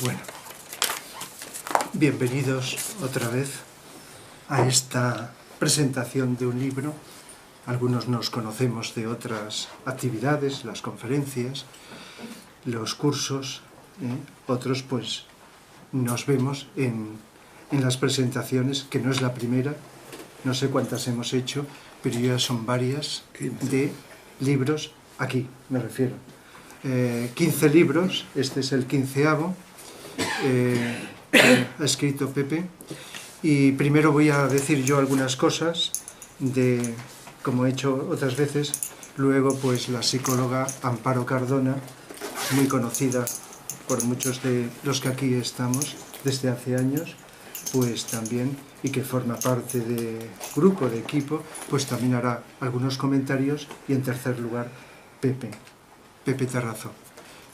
Bueno, bienvenidos otra vez a esta presentación de un libro. Algunos nos conocemos de otras actividades, las conferencias, los cursos, otros pues nos vemos en las presentaciones, que no es la primera, no sé cuántas hemos hecho, pero ya son varias, de libros, aquí me refiero. 15 libros, este es el 15º, ha escrito Pepe, y primero voy a decir yo algunas cosas, como he hecho otras veces, luego pues la psicóloga Amparo Cardona, muy conocida por muchos de los que aquí estamos desde hace años, pues también, y que forma parte de grupo, de equipo, pues también hará algunos comentarios, y en tercer lugar Pepe Terrazo,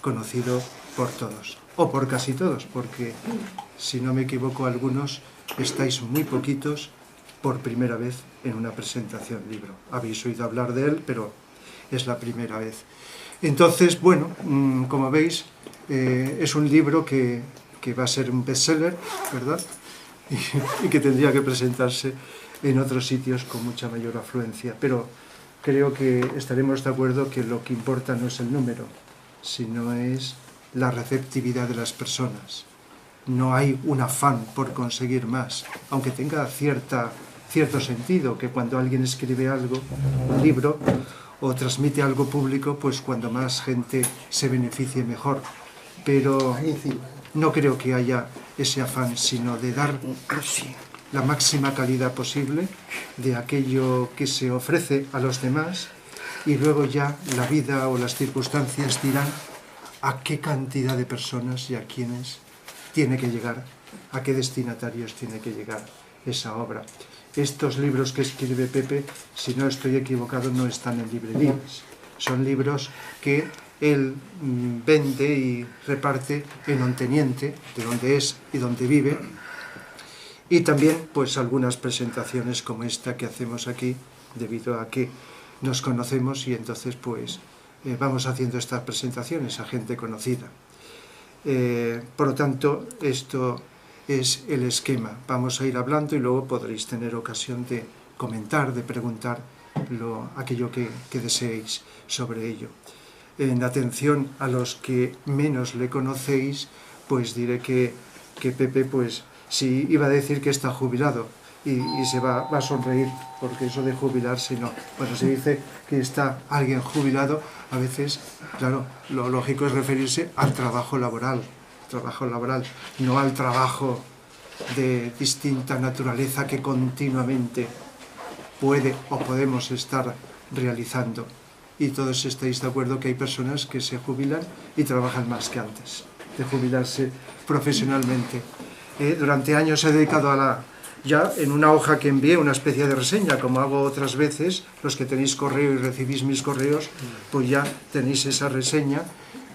conocido por todos, o por casi todos, porque si no me equivoco algunos estáis muy poquitos por primera vez en una presentación libro. Habéis oído hablar de él, pero es la primera vez. Entonces, bueno, como veis, es un libro que va a ser un bestseller, ¿verdad? Y que tendría que presentarse en otros sitios con mucha mayor afluencia. Pero creo que estaremos de acuerdo que lo que importa no es el número, sino es la receptividad de las personas. No hay un afán por conseguir más, aunque tenga cierto sentido, que cuando alguien escribe algo, un libro, o transmite algo público, pues cuando más gente se beneficie mejor. Pero no creo que haya ese afán, sino de dar la máxima calidad posible de aquello que se ofrece a los demás, y luego ya la vida o las circunstancias dirán a qué cantidad de personas y a quiénes tiene que llegar, a qué destinatarios tiene que llegar esa obra. Estos libros que escribe Pepe, si no estoy equivocado, no están en librerías. Son libros que él vende y reparte en Onteniente, de donde es y donde vive, y también pues algunas presentaciones como esta que hacemos aquí, debido a que nos conocemos, y entonces pues vamos haciendo estas presentaciones a gente conocida. Por lo tanto, esto es el esquema. Vamos a ir hablando y luego podréis tener ocasión de comentar, de preguntar aquello que deseéis sobre ello. En atención a los que menos le conocéis, pues diré que Pepe, pues si iba a decir que está jubilado, y se va a sonreír, porque eso de jubilarse no. Cuando se dice que está alguien jubilado, a veces, claro, lo lógico es referirse al trabajo laboral, no al trabajo de distinta naturaleza que continuamente puede o podemos estar realizando. Y todos estáis de acuerdo que hay personas que se jubilan y trabajan más que antes de jubilarse profesionalmente. Durante años he dedicado ya en una hoja que envié, una especie de reseña, como hago otras veces, los que tenéis correo y recibís mis correos, pues ya tenéis esa reseña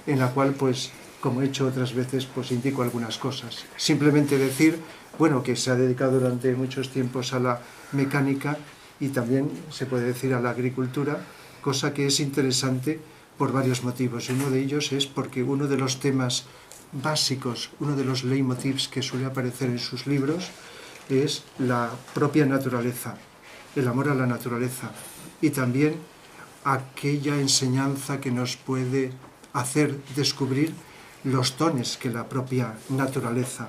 en la cual, pues, como he hecho otras veces, pues indico algunas cosas. Simplemente decir, bueno, que se ha dedicado durante muchos tiempos a la mecánica y también se puede decir a la agricultura, cosa que es interesante por varios motivos. Uno de ellos es porque uno de los temas básicos, uno de los leitmotivs que suele aparecer en sus libros es la propia naturaleza, el amor a la naturaleza, y también aquella enseñanza que nos puede hacer descubrir los dones que la propia naturaleza,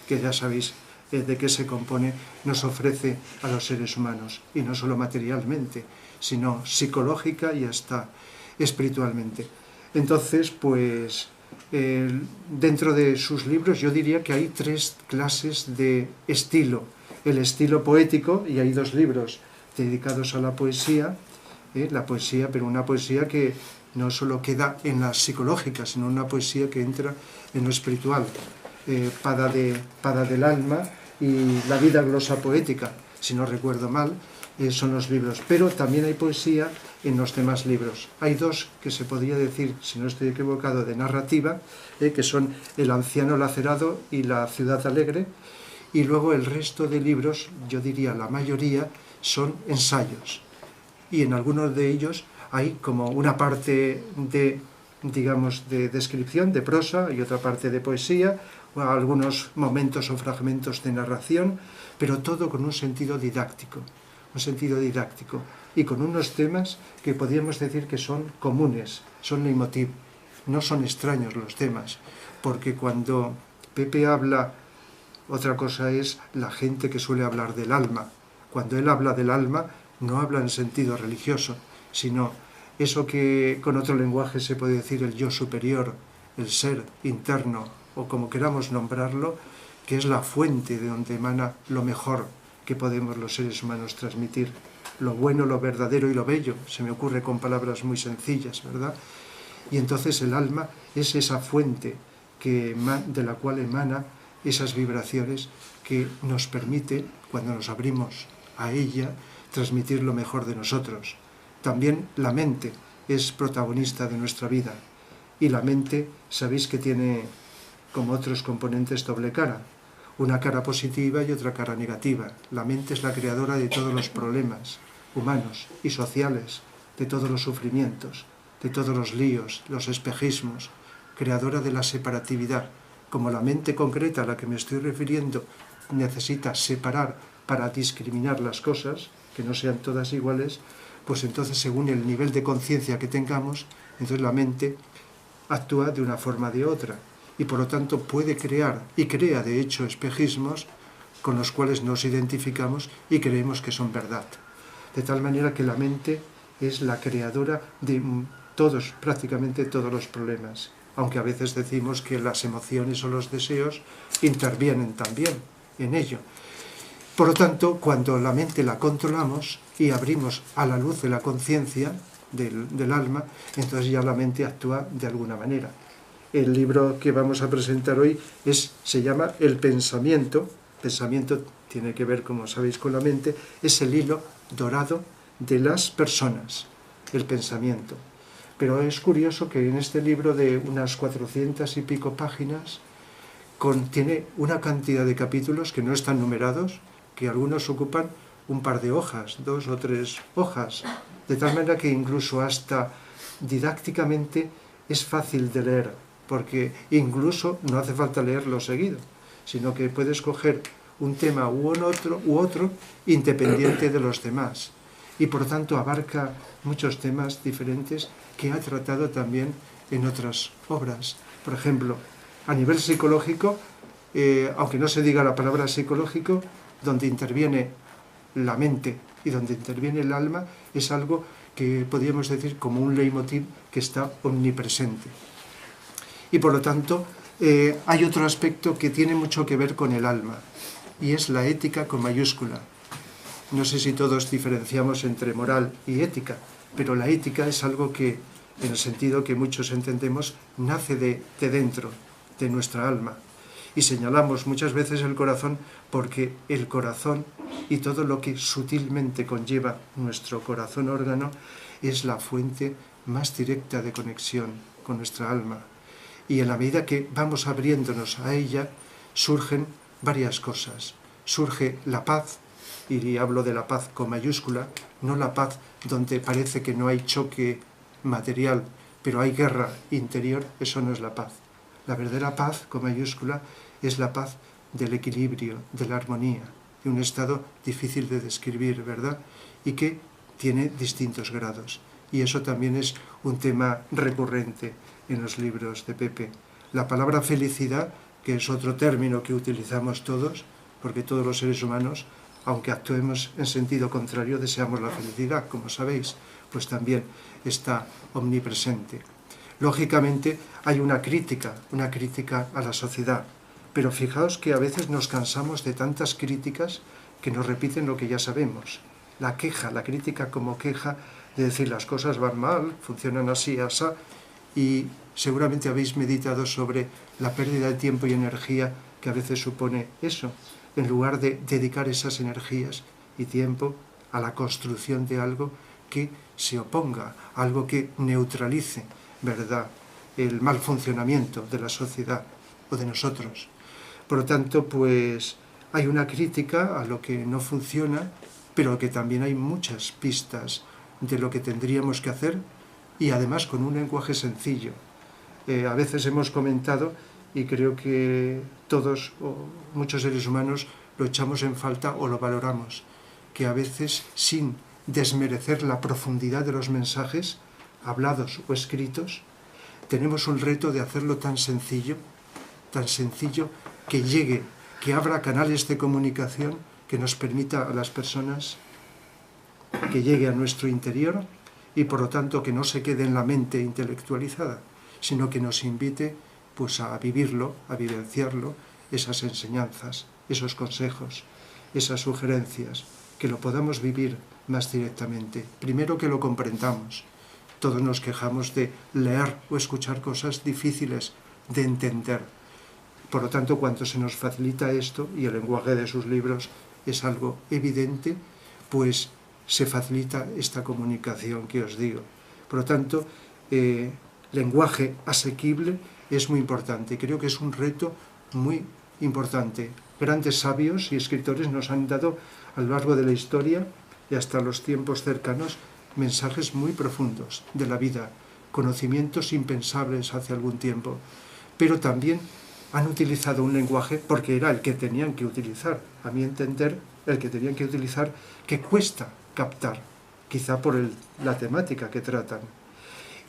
que ya sabéis de qué se compone, nos ofrece a los seres humanos, y no solo materialmente, sino psicológica y hasta espiritualmente. Entonces, pues, dentro de sus libros yo diría que hay 3 clases de estilo. El estilo poético, y hay 2 libros dedicados a la poesía, pero una poesía que no solo queda en la psicológica, sino una poesía que entra en lo espiritual. Pada del alma y La vida glosa poética, si no recuerdo mal, son los libros. Pero también hay poesía en los demás libros. Hay 2 que se podría decir, si no estoy equivocado, de narrativa, que son El anciano lacerado y La ciudad alegre, y luego el resto de libros, yo diría la mayoría, son ensayos. Y en algunos de ellos hay como una parte de digamos, de descripción, de prosa, y otra parte de poesía, algunos momentos o fragmentos de narración, pero todo con un sentido didáctico, y con unos temas que podríamos decir que son comunes, son leitmotiv, no son extraños los temas, porque cuando Pepe habla, otra cosa es la gente que suele hablar del alma. Cuando él habla del alma, no habla en sentido religioso, sino eso que con otro lenguaje se puede decir el yo superior, el ser interno, o como queramos nombrarlo, que es la fuente de donde emana lo mejor que podemos los seres humanos transmitir, lo bueno, lo verdadero y lo bello. Se me ocurre con palabras muy sencillas, ¿verdad? Y entonces el alma es esa fuente de la cual emana esas vibraciones que nos permite, cuando nos abrimos a ella, transmitir lo mejor de nosotros. También la mente es protagonista de nuestra vida, y la mente, sabéis que tiene, como otros componentes, doble cara, una cara positiva y otra cara negativa. La mente es la creadora de todos los problemas humanos y sociales, de todos los sufrimientos, de todos los líos, los espejismos, creadora de la separatividad. Como la mente concreta a la que me estoy refiriendo necesita separar para discriminar las cosas, que no sean todas iguales, pues entonces según el nivel de conciencia que tengamos, entonces la mente actúa de una forma o de otra, y por lo tanto puede crear, y crea de hecho espejismos con los cuales nos identificamos y creemos que son verdad. De tal manera que la mente es la creadora de todos, prácticamente todos los problemas, aunque a veces decimos que las emociones o los deseos intervienen también en ello. Por lo tanto, cuando la mente la controlamos y abrimos a la luz de la conciencia del alma, entonces ya la mente actúa de alguna manera. El libro que vamos a presentar hoy se llama El pensamiento. Pensamiento tiene que ver, como sabéis, con la mente. Es el hilo dorado de las personas, el pensamiento. Pero es curioso que en este libro de unas 400 y pico páginas contiene una cantidad de capítulos que no están numerados, que algunos ocupan un par de hojas, 2 o 3 hojas, de tal manera que incluso hasta didácticamente es fácil de leer, porque incluso no hace falta leerlo seguido, sino que puedes coger un tema u otro independiente de los demás, y por tanto abarca muchos temas diferentes que ha tratado también en otras obras. Por ejemplo, a nivel psicológico, aunque no se diga la palabra psicológico, donde interviene la mente y donde interviene el alma, es algo que podríamos decir como un leitmotiv que está omnipresente. Y por lo tanto, hay otro aspecto que tiene mucho que ver con el alma, y es la ética con mayúscula. No sé si todos diferenciamos entre moral y ética, pero la ética es algo que, en el sentido que muchos entendemos, nace de dentro, de nuestra alma. Y señalamos muchas veces el corazón porque el corazón y todo lo que sutilmente conlleva nuestro corazón órgano es la fuente más directa de conexión con nuestra alma. Y en la medida que vamos abriéndonos a ella, surgen varias cosas. Surge la paz, y hablo de la paz con mayúscula, no la paz donde parece que no hay choque material, pero hay guerra interior. Eso no es la paz. La verdadera paz con mayúscula es la paz del equilibrio, de la armonía, de un estado difícil de describir, ¿verdad? Y que tiene distintos grados. Y eso también es un tema recurrente en los libros de Pepe. La palabra felicidad, que es otro término que utilizamos todos, porque todos los seres humanos, aunque actuemos en sentido contrario, deseamos la felicidad, como sabéis, pues también está omnipresente. Lógicamente hay una crítica a la sociedad, pero fijaos que a veces nos cansamos de tantas críticas que nos repiten lo que ya sabemos. La queja, la crítica como queja de decir las cosas van mal, funcionan así, así, y seguramente habéis meditado sobre la pérdida de tiempo y energía que a veces supone eso, en lugar de dedicar esas energías y tiempo a la construcción de algo que se oponga, algo que neutralice, ¿verdad?, el mal funcionamiento de la sociedad o de nosotros. Por lo tanto, pues hay una crítica a lo que no funciona, pero que también hay muchas pistas de lo que tendríamos que hacer, y además con un lenguaje sencillo. a veces hemos comentado, y creo que todos, o muchos seres humanos, lo echamos en falta o lo valoramos, que a veces, sin desmerecer la profundidad de los mensajes, hablados o escritos, tenemos un reto de hacerlo tan sencillo, que llegue, que abra canales de comunicación que nos permita a las personas que llegue a nuestro interior y por lo tanto que no se quede en la mente intelectualizada, sino que nos invite pues a vivirlo, a vivenciarlo, esas enseñanzas, esos consejos, esas sugerencias, que lo podamos vivir más directamente. Primero que lo comprendamos. Todos nos quejamos de leer o escuchar cosas difíciles de entender. Por lo tanto, cuando se nos facilita esto, y el lenguaje de sus libros es algo evidente, pues se facilita esta comunicación que os digo. Por lo tanto, lenguaje asequible es muy importante. Creo que es un reto muy importante. Grandes sabios y escritores nos han dado a lo largo de la historia y hasta los tiempos cercanos mensajes muy profundos de la vida, conocimientos impensables hace algún tiempo, pero también han utilizado un lenguaje porque era el que tenían que utilizar, a mi entender, el que tenían que utilizar, que cuesta captar, quizá por la temática que tratan.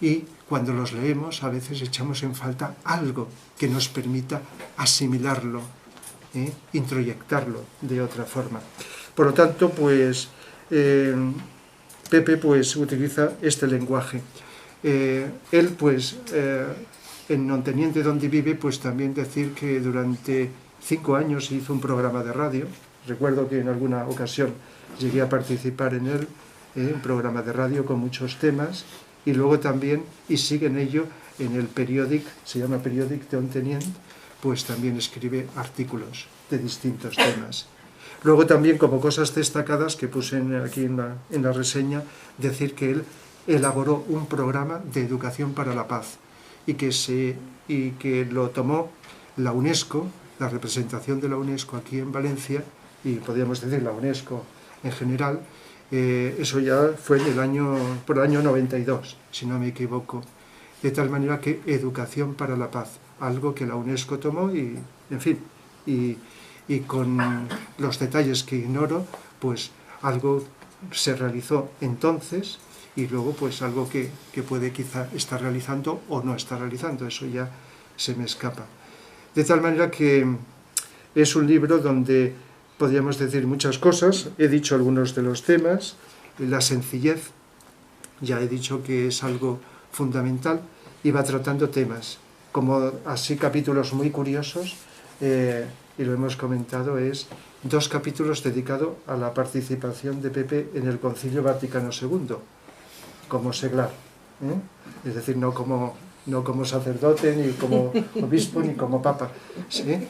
Y cuando los leemos a veces echamos en falta algo que nos permita asimilarlo, introyectarlo de otra forma. Por lo tanto, pues Pepe pues utiliza este lenguaje. Él pues en Non teniente donde vive, pues también decir que durante 5 años hizo un programa de radio. Recuerdo que en alguna ocasión llegué a participar en él, un programa de radio con muchos temas, y luego también, y sigue en ello, en el periódico, se llama Periódic de Ontenient, pues también escribe artículos de distintos temas. Luego también, como cosas destacadas que puse aquí en la reseña, decir que él elaboró un programa de educación para la paz y que lo tomó la UNESCO, la representación de la UNESCO aquí en Valencia, y podríamos decir la UNESCO en general. Eso ya fue por el año 92, si no me equivoco. De tal manera que educación para la paz, algo que la UNESCO tomó y, en fin, y con los detalles que ignoro, pues algo se realizó entonces y luego pues algo que puede quizá estar realizando o no estar realizando, eso ya se me escapa. De tal manera que es un libro donde podríamos decir muchas cosas, he dicho algunos de los temas, la sencillez, ya he dicho que es algo fundamental, y va tratando temas, como así capítulos muy curiosos, y lo hemos comentado, es 2 capítulos dedicados a la participación de Pepe en el Concilio Vaticano II, como seglar, es decir, no como sacerdote, ni como obispo, ni como papa, ¿sí?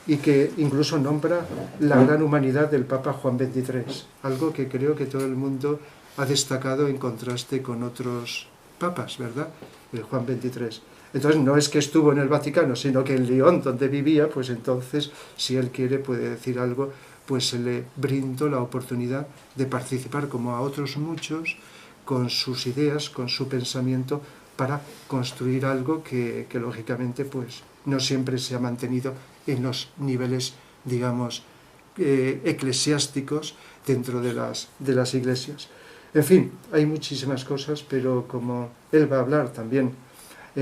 Y que incluso nombra la gran humanidad del Papa Juan XXIII, algo que creo que todo el mundo ha destacado en contraste con otros papas, ¿verdad? El Juan XXIII. Entonces no es que estuvo en el Vaticano, sino que en Lyon, donde vivía, pues entonces, si él quiere, puede decir algo, pues se le brindó la oportunidad de participar, como a otros muchos, con sus ideas, con su pensamiento, para construir algo que lógicamente, pues no siempre se ha mantenido en los niveles, digamos, eclesiásticos dentro de las iglesias. En fin, hay muchísimas cosas, pero como él va a hablar también,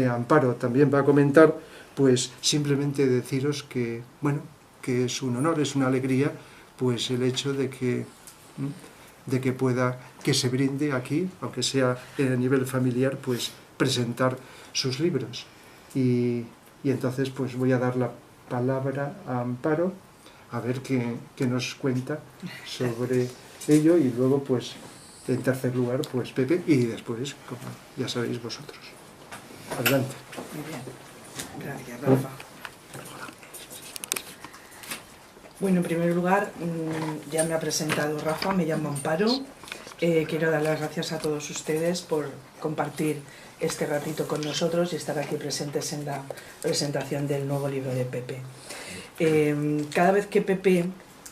Amparo también va a comentar, pues simplemente deciros que, bueno, que es un honor, es una alegría, pues el hecho de que que se brinde aquí, aunque sea a nivel familiar, pues presentar sus libros. Y entonces pues voy a dar la palabra a Amparo, a ver qué nos cuenta sobre ello, y luego pues en tercer lugar pues Pepe, y después, como ya sabéis vosotros. Adelante. Muy bien, gracias Rafa. Bueno, en primer lugar, ya me ha presentado Rafa, me llamo Amparo. Quiero dar las gracias a todos ustedes por compartir este ratito con nosotros y estar aquí presentes en la presentación del nuevo libro de Pepe. Cada vez que Pepe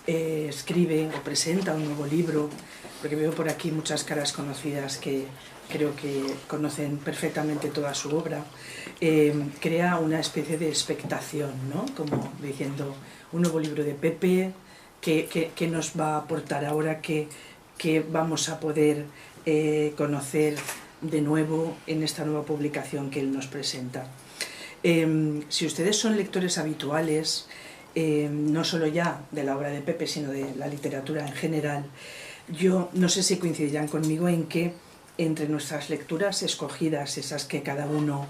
escribe o presenta un nuevo libro, porque veo por aquí muchas caras conocidas que creo que conocen perfectamente toda su obra, crea una especie de expectación, ¿no? Como diciendo, un nuevo libro de Pepe, ¿qué nos va a aportar ahora? ¿Qué vamos a poder conocer de nuevo en esta nueva publicación que él nos presenta? Si ustedes son lectores habituales, no solo ya de la obra de Pepe, sino de la literatura en general, yo no sé si coincidirán conmigo en que entre nuestras lecturas escogidas, esas que cada uno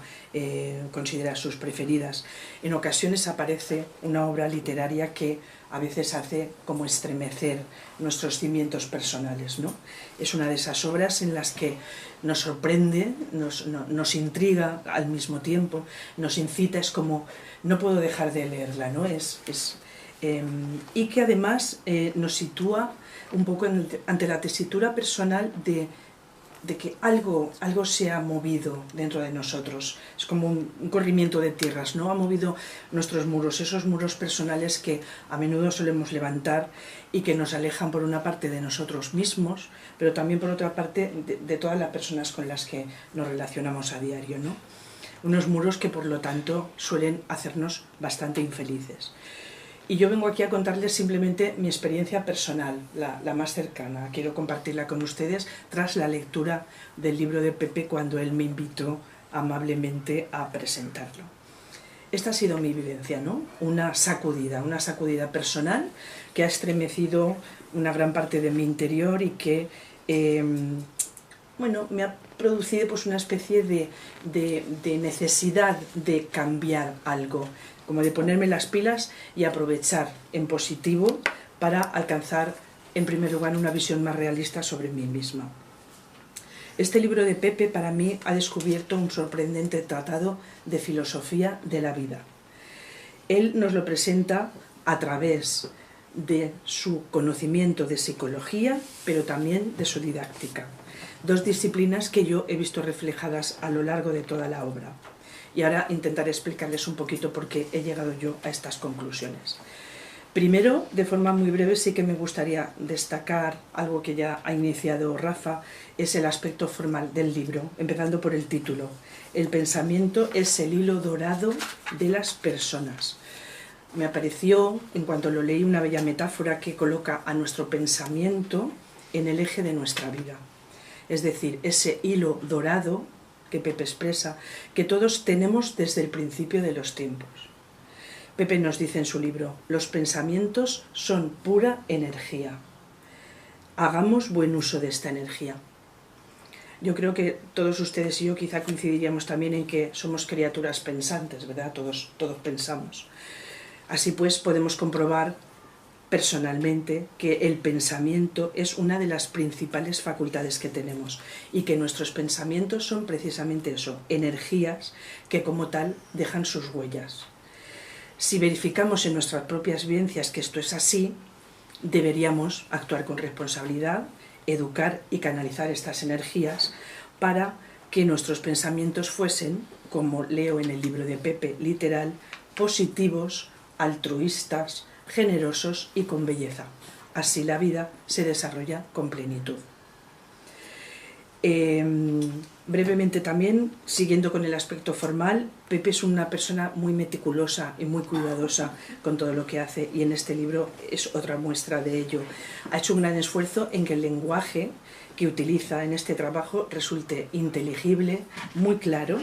considera sus preferidas, en ocasiones aparece una obra literaria que a veces hace como estremecer nuestros cimientos personales, ¿no? Es una de esas obras en las que nos sorprende, nos intriga al mismo tiempo, nos incita, es como, no puedo dejar de leerla, ¿no? Y que además nos sitúa un poco ante la tesitura personal de que algo se ha movido dentro de nosotros. Es como un corrimiento de tierras, ¿no? Ha movido nuestros muros, esos muros personales que a menudo solemos levantar y que nos alejan por una parte de nosotros mismos, pero también por otra parte de todas las personas con las que nos relacionamos a diario, ¿no? Unos muros que por lo tanto suelen hacernos bastante infelices. Y yo vengo aquí a contarles simplemente mi experiencia personal, la más cercana. Quiero compartirla con ustedes tras la lectura del libro de Pepe cuando él me invitó amablemente a presentarlo. Esta ha sido mi vivencia, ¿no? Una sacudida personal que ha estremecido una gran parte de mi interior y que me ha producido pues, una especie de necesidad de cambiar algo, como de ponerme las pilas y aprovechar en positivo para alcanzar, en primer lugar, una visión más realista sobre mí misma. Este libro de Pepe para mí ha descubierto un sorprendente tratado de filosofía de la vida. Él nos lo presenta a través de su conocimiento de psicología, pero también de su didáctica. Dos disciplinas que yo he visto reflejadas a lo largo de toda la obra. Y ahora intentaré explicarles un poquito por qué he llegado yo a estas conclusiones. Primero, de forma muy breve, sí que me gustaría destacar algo que ya ha iniciado Rafa, es el aspecto formal del libro, empezando por el título. El pensamiento es el hilo dorado de las personas. Me apareció, en cuanto lo leí, una bella metáfora que coloca a nuestro pensamiento en el eje de nuestra vida. Es decir, ese hilo dorado que Pepe expresa, que todos tenemos desde el principio de los tiempos. Pepe nos dice en su libro, los pensamientos son pura energía. Hagamos buen uso de esta energía. Yo creo que todos ustedes y yo quizá coincidiríamos también en que somos criaturas pensantes, ¿verdad? Todos pensamos. Así pues, podemos comprobar personalmente que el pensamiento es una de las principales facultades que tenemos y que nuestros pensamientos son precisamente eso, energías que como tal dejan sus huellas. Si verificamos en nuestras propias vivencias que esto es así, deberíamos actuar con responsabilidad, educar y canalizar estas energías para que nuestros pensamientos fuesen, como leo en el libro de Pepe, literal, positivos, altruistas, generosos y con belleza. Así la vida se desarrolla con plenitud. Brevemente también, siguiendo con el aspecto formal, Pepe es una persona muy meticulosa y muy cuidadosa con todo lo que hace y en este libro es otra muestra de ello. Ha hecho un gran esfuerzo en que el lenguaje que utiliza en este trabajo resulte inteligible, muy claro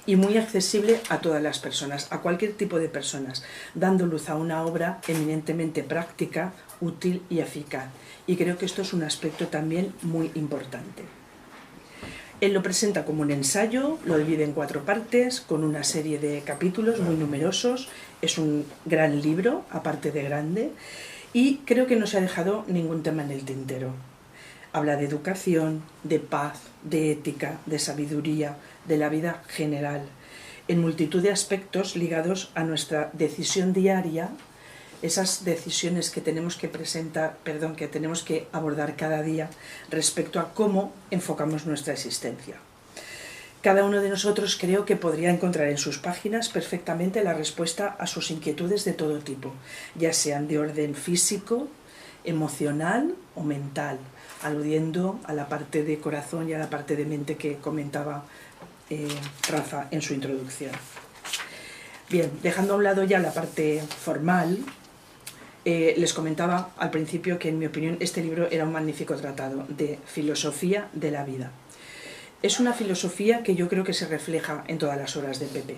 y muy accesible a todas las personas, a cualquier tipo de personas, dando luz a una obra eminentemente práctica, útil y eficaz. Y creo que esto es un aspecto también muy importante. Él lo presenta como un ensayo, lo divide en 4 partes, con una serie de capítulos muy numerosos. Es un gran libro, aparte de grande, y creo que no se ha dejado ningún tema en el tintero. Habla de educación, de paz, de ética, de sabiduría, de la vida general, en multitud de aspectos ligados a nuestra decisión diaria, esas decisiones que tenemos que abordar cada día respecto a cómo enfocamos nuestra existencia. Cada uno de nosotros creo que podría encontrar en sus páginas perfectamente la respuesta a sus inquietudes de todo tipo, ya sean de orden físico, emocional o mental, aludiendo a la parte de corazón y a la parte de mente que comentaba Rafa en su introducción. Bien, dejando a un lado ya la parte formal, les comentaba al principio que en mi opinión este libro era un magnífico tratado de filosofía de la vida. Es una filosofía que yo creo que se refleja en todas las obras de Pepe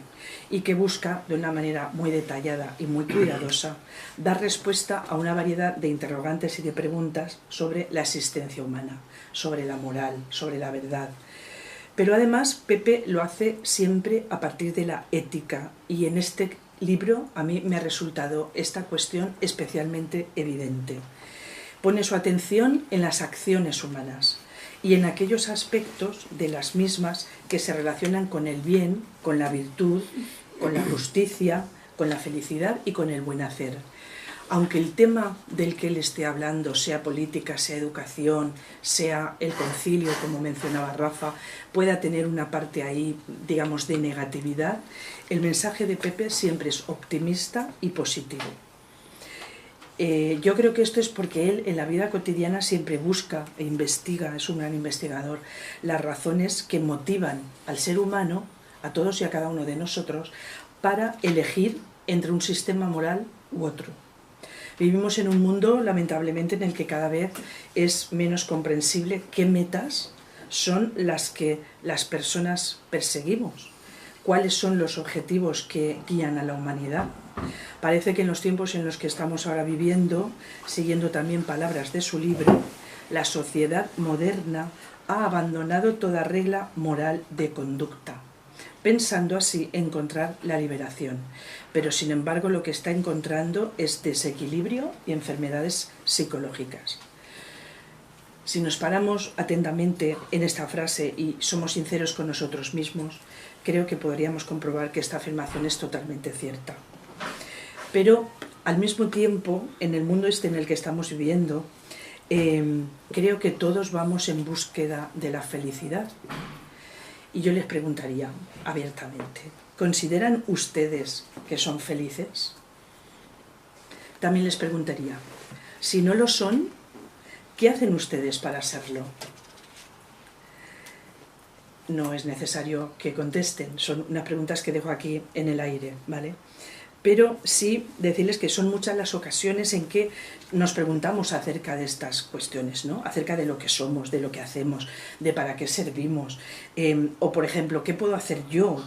y que busca, de una manera muy detallada y muy cuidadosa, dar respuesta a una variedad de interrogantes y de preguntas sobre la existencia humana, sobre la moral, sobre la verdad. Pero además Pepe lo hace siempre a partir de la ética, y en este libro a mí me ha resultado esta cuestión especialmente evidente. Pone su atención en las acciones humanas y en aquellos aspectos de las mismas que se relacionan con el bien, con la virtud, con la justicia, con la felicidad y con el buen hacer. Aunque el tema del que él esté hablando sea política, sea educación, sea el concilio, como mencionaba Rafa, pueda tener una parte ahí, digamos, de negatividad, el mensaje de Pepe siempre es optimista y positivo. Yo creo que esto es porque él en la vida cotidiana siempre busca e investiga, es un gran investigador, las razones que motivan al ser humano, a todos y a cada uno de nosotros, para elegir entre un sistema moral u otro. Vivimos en un mundo, lamentablemente, en el que cada vez es menos comprensible qué metas son las que las personas perseguimos, cuáles son los objetivos que guían a la humanidad. Parece que en los tiempos en los que estamos ahora viviendo, siguiendo también palabras de su libro, la sociedad moderna ha abandonado toda regla moral de conducta, pensando así encontrar la liberación. Pero sin embargo lo que está encontrando es desequilibrio y enfermedades psicológicas. Si nos paramos atentamente en esta frase y somos sinceros con nosotros mismos, creo que podríamos comprobar que esta afirmación es totalmente cierta. Pero al mismo tiempo, en el mundo en el que estamos viviendo, creo que todos vamos en búsqueda de la felicidad. Y yo les preguntaría abiertamente, ¿consideran ustedes que son felices? También les preguntaría, si no lo son, ¿qué hacen ustedes para serlo? No es necesario que contesten, son unas preguntas que dejo aquí en el aire, ¿vale? Pero sí decirles que son muchas las ocasiones en que nos preguntamos acerca de estas cuestiones, ¿no? Acerca de lo que somos, de lo que hacemos, de para qué servimos. O, por ejemplo, ¿qué puedo hacer yo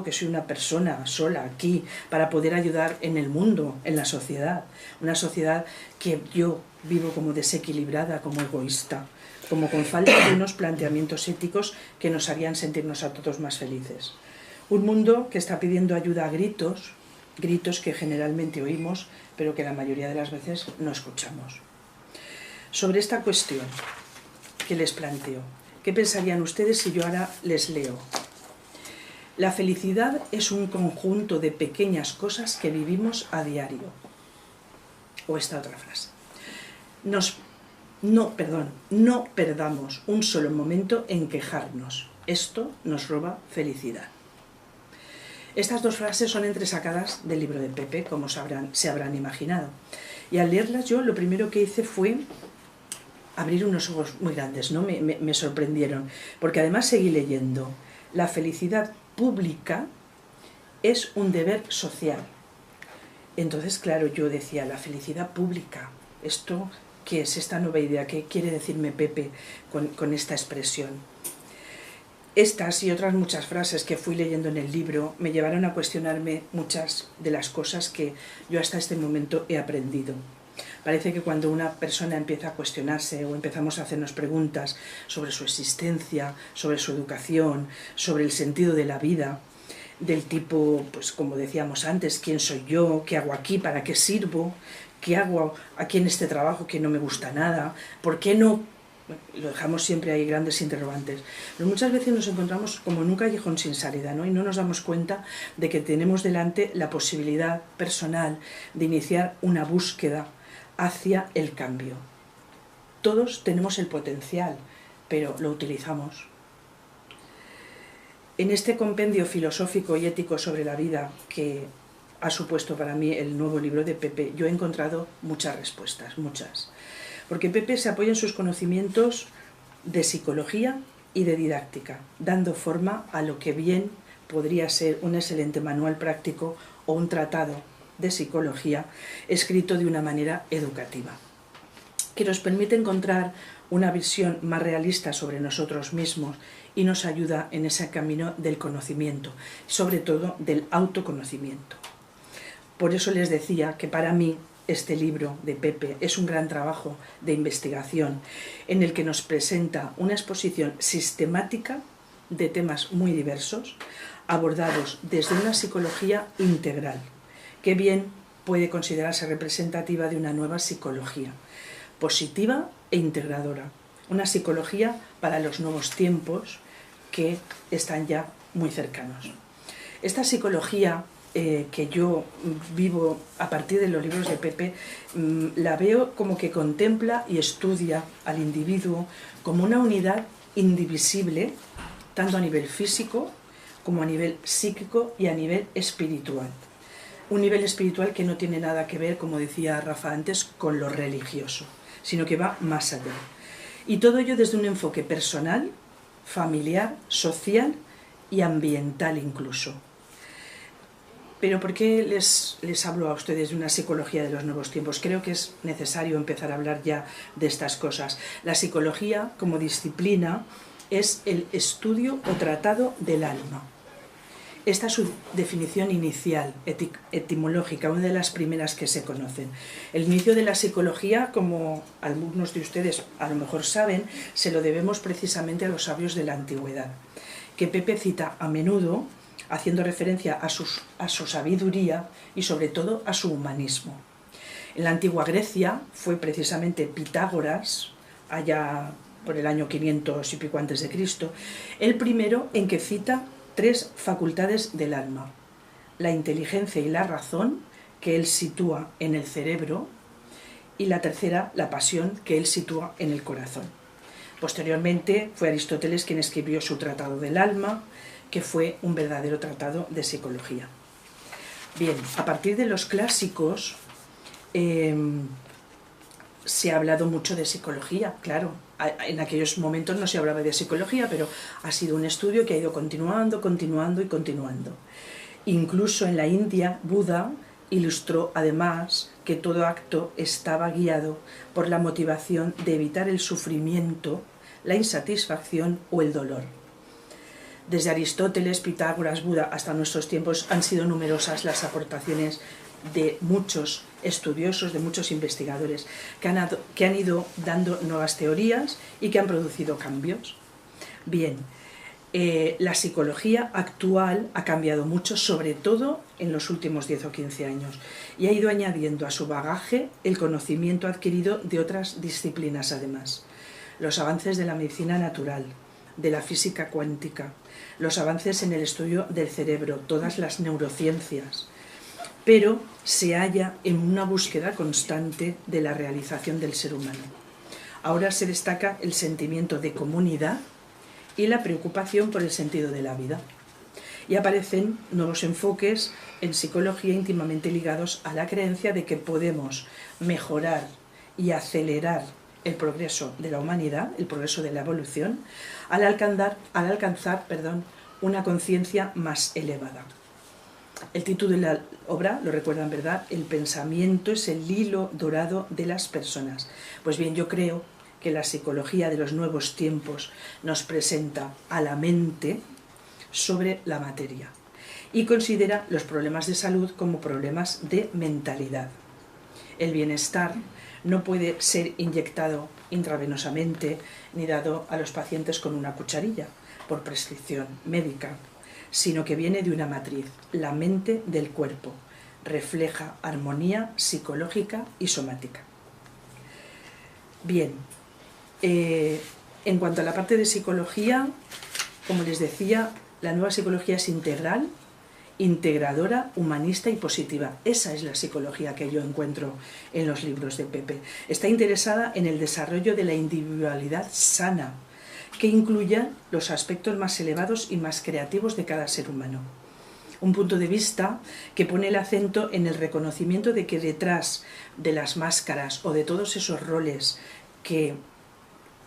que soy una persona sola aquí, para poder ayudar en el mundo, en la sociedad? Una sociedad que yo vivo como desequilibrada, como egoísta, como con falta de unos planteamientos éticos que nos harían sentirnos a todos más felices. Un mundo que está pidiendo ayuda a gritos que generalmente oímos, pero que la mayoría de las veces no escuchamos. Sobre esta cuestión que les planteo, ¿qué pensarían ustedes si yo ahora les leo? La felicidad es un conjunto de pequeñas cosas que vivimos a diario. O esta otra frase. No perdamos un solo momento en quejarnos. Esto nos roba felicidad. Estas dos frases son entresacadas del libro de Pepe, como se habrán imaginado. Y al leerlas yo, lo primero que hice fue abrir unos ojos muy grandes, ¿no? Me sorprendieron, porque además seguí leyendo. La felicidad pública es un deber social. Entonces, claro, yo decía, la felicidad pública, ¿esto qué es? Esta nueva idea, ¿qué quiere decirme Pepe con esta expresión? Estas y otras muchas frases que fui leyendo en el libro me llevaron a cuestionarme muchas de las cosas que yo hasta este momento he aprendido. Parece que cuando una persona empieza a cuestionarse o empezamos a hacernos preguntas sobre su existencia, sobre su educación, sobre el sentido de la vida, del tipo, pues como decíamos antes, ¿quién soy yo? ¿Qué hago aquí? ¿Para qué sirvo? ¿Qué hago aquí en este trabajo que no me gusta nada? ¿Por qué no? Lo dejamos siempre ahí grandes interrogantes. Pero muchas veces nos encontramos como en un callejón sin salida, ¿no? Y no nos damos cuenta de que tenemos delante la posibilidad personal de iniciar una búsqueda hacia el cambio. Todos tenemos el potencial, pero lo utilizamos. En este compendio filosófico y ético sobre la vida que ha supuesto para mí el nuevo libro de Pepe, yo he encontrado muchas respuestas, muchas. porque Pepe se apoya en sus conocimientos de psicología y de didáctica, dando forma a lo que bien podría ser un excelente manual práctico o un tratado de psicología escrito de una manera educativa, que nos permite encontrar una visión más realista sobre nosotros mismos y nos ayuda en ese camino del conocimiento, sobre todo del autoconocimiento. Por eso les decía que para mí este libro de Pepe es un gran trabajo de investigación en el que nos presenta una exposición sistemática de temas muy diversos, abordados desde una psicología integral, que bien puede considerarse representativa de una nueva psicología, positiva e integradora, una psicología para los nuevos tiempos que están ya muy cercanos. Esta psicología que yo vivo a partir de los libros de Pepe, la veo como que contempla y estudia al individuo como una unidad indivisible, tanto a nivel físico como a nivel psíquico y a nivel espiritual. Un nivel espiritual que no tiene nada que ver, como decía Rafa antes, con lo religioso, sino que va más allá. Y todo ello desde un enfoque personal, familiar, social y ambiental incluso. Pero ¿por qué les hablo a ustedes de una psicología de los nuevos tiempos? Creo que es necesario empezar a hablar ya de estas cosas. La psicología, como disciplina, es el estudio o tratado del alma. Esta es su definición inicial, etimológica, una de las primeras que se conocen. El inicio de la psicología, como algunos de ustedes a lo mejor saben, se lo debemos precisamente a los sabios de la antigüedad, que Pepe cita a menudo, haciendo referencia a su sabiduría y sobre todo a su humanismo. En la antigua Grecia fue precisamente Pitágoras, allá por el año 500 y pico antes de Cristo, el primero en que cita 3 facultades del alma: la inteligencia y la razón, que él sitúa en el cerebro, y la tercera, la pasión, que él sitúa en el corazón. Posteriormente fue Aristóteles quien escribió su Tratado del Alma, que fue un verdadero tratado de psicología. Bien, a partir de los clásicos se ha hablado mucho de psicología, claro. En aquellos momentos no se hablaba de psicología, pero ha sido un estudio que ha ido continuando. Incluso en la India, Buda ilustró además que todo acto estaba guiado por la motivación de evitar el sufrimiento, la insatisfacción o el dolor. Desde Aristóteles, Pitágoras, Buda hasta nuestros tiempos han sido numerosas las aportaciones de muchos estudiosos, de muchos investigadores que han ido dando nuevas teorías y que han producido cambios. Bien, la psicología actual ha cambiado mucho, sobre todo en los últimos 10 o 15 años, y ha ido añadiendo a su bagaje el conocimiento adquirido de otras disciplinas además. Los avances de la medicina natural, de la física cuántica, los avances en el estudio del cerebro, todas las neurociencias, pero se halla en una búsqueda constante de la realización del ser humano. Ahora se destaca el sentimiento de comunidad y la preocupación por el sentido de la vida. Y aparecen nuevos enfoques en psicología íntimamente ligados a la creencia de que podemos mejorar y acelerar el progreso de la humanidad, el progreso de la evolución, al alcanzar una conciencia más elevada. El título de la obra, lo recuerdan, ¿verdad? El pensamiento es el hilo dorado de las personas. Pues bien, yo creo que la psicología de los nuevos tiempos nos presenta a la mente sobre la materia y considera los problemas de salud como problemas de mentalidad. El bienestar no puede ser inyectado intravenosamente ni dado a los pacientes con una cucharilla por prescripción médica, sino que viene de una matriz, la mente del cuerpo, refleja armonía psicológica y somática. Bien, en cuanto a la parte de psicología, como les decía, la nueva psicología es integral, integradora, humanista y positiva. Esa es la psicología que yo encuentro en los libros de Pepe. Está interesada en el desarrollo de la individualidad sana, que incluya los aspectos más elevados y más creativos de cada ser humano. Un punto de vista que pone el acento en el reconocimiento de que detrás de las máscaras o de todos esos roles que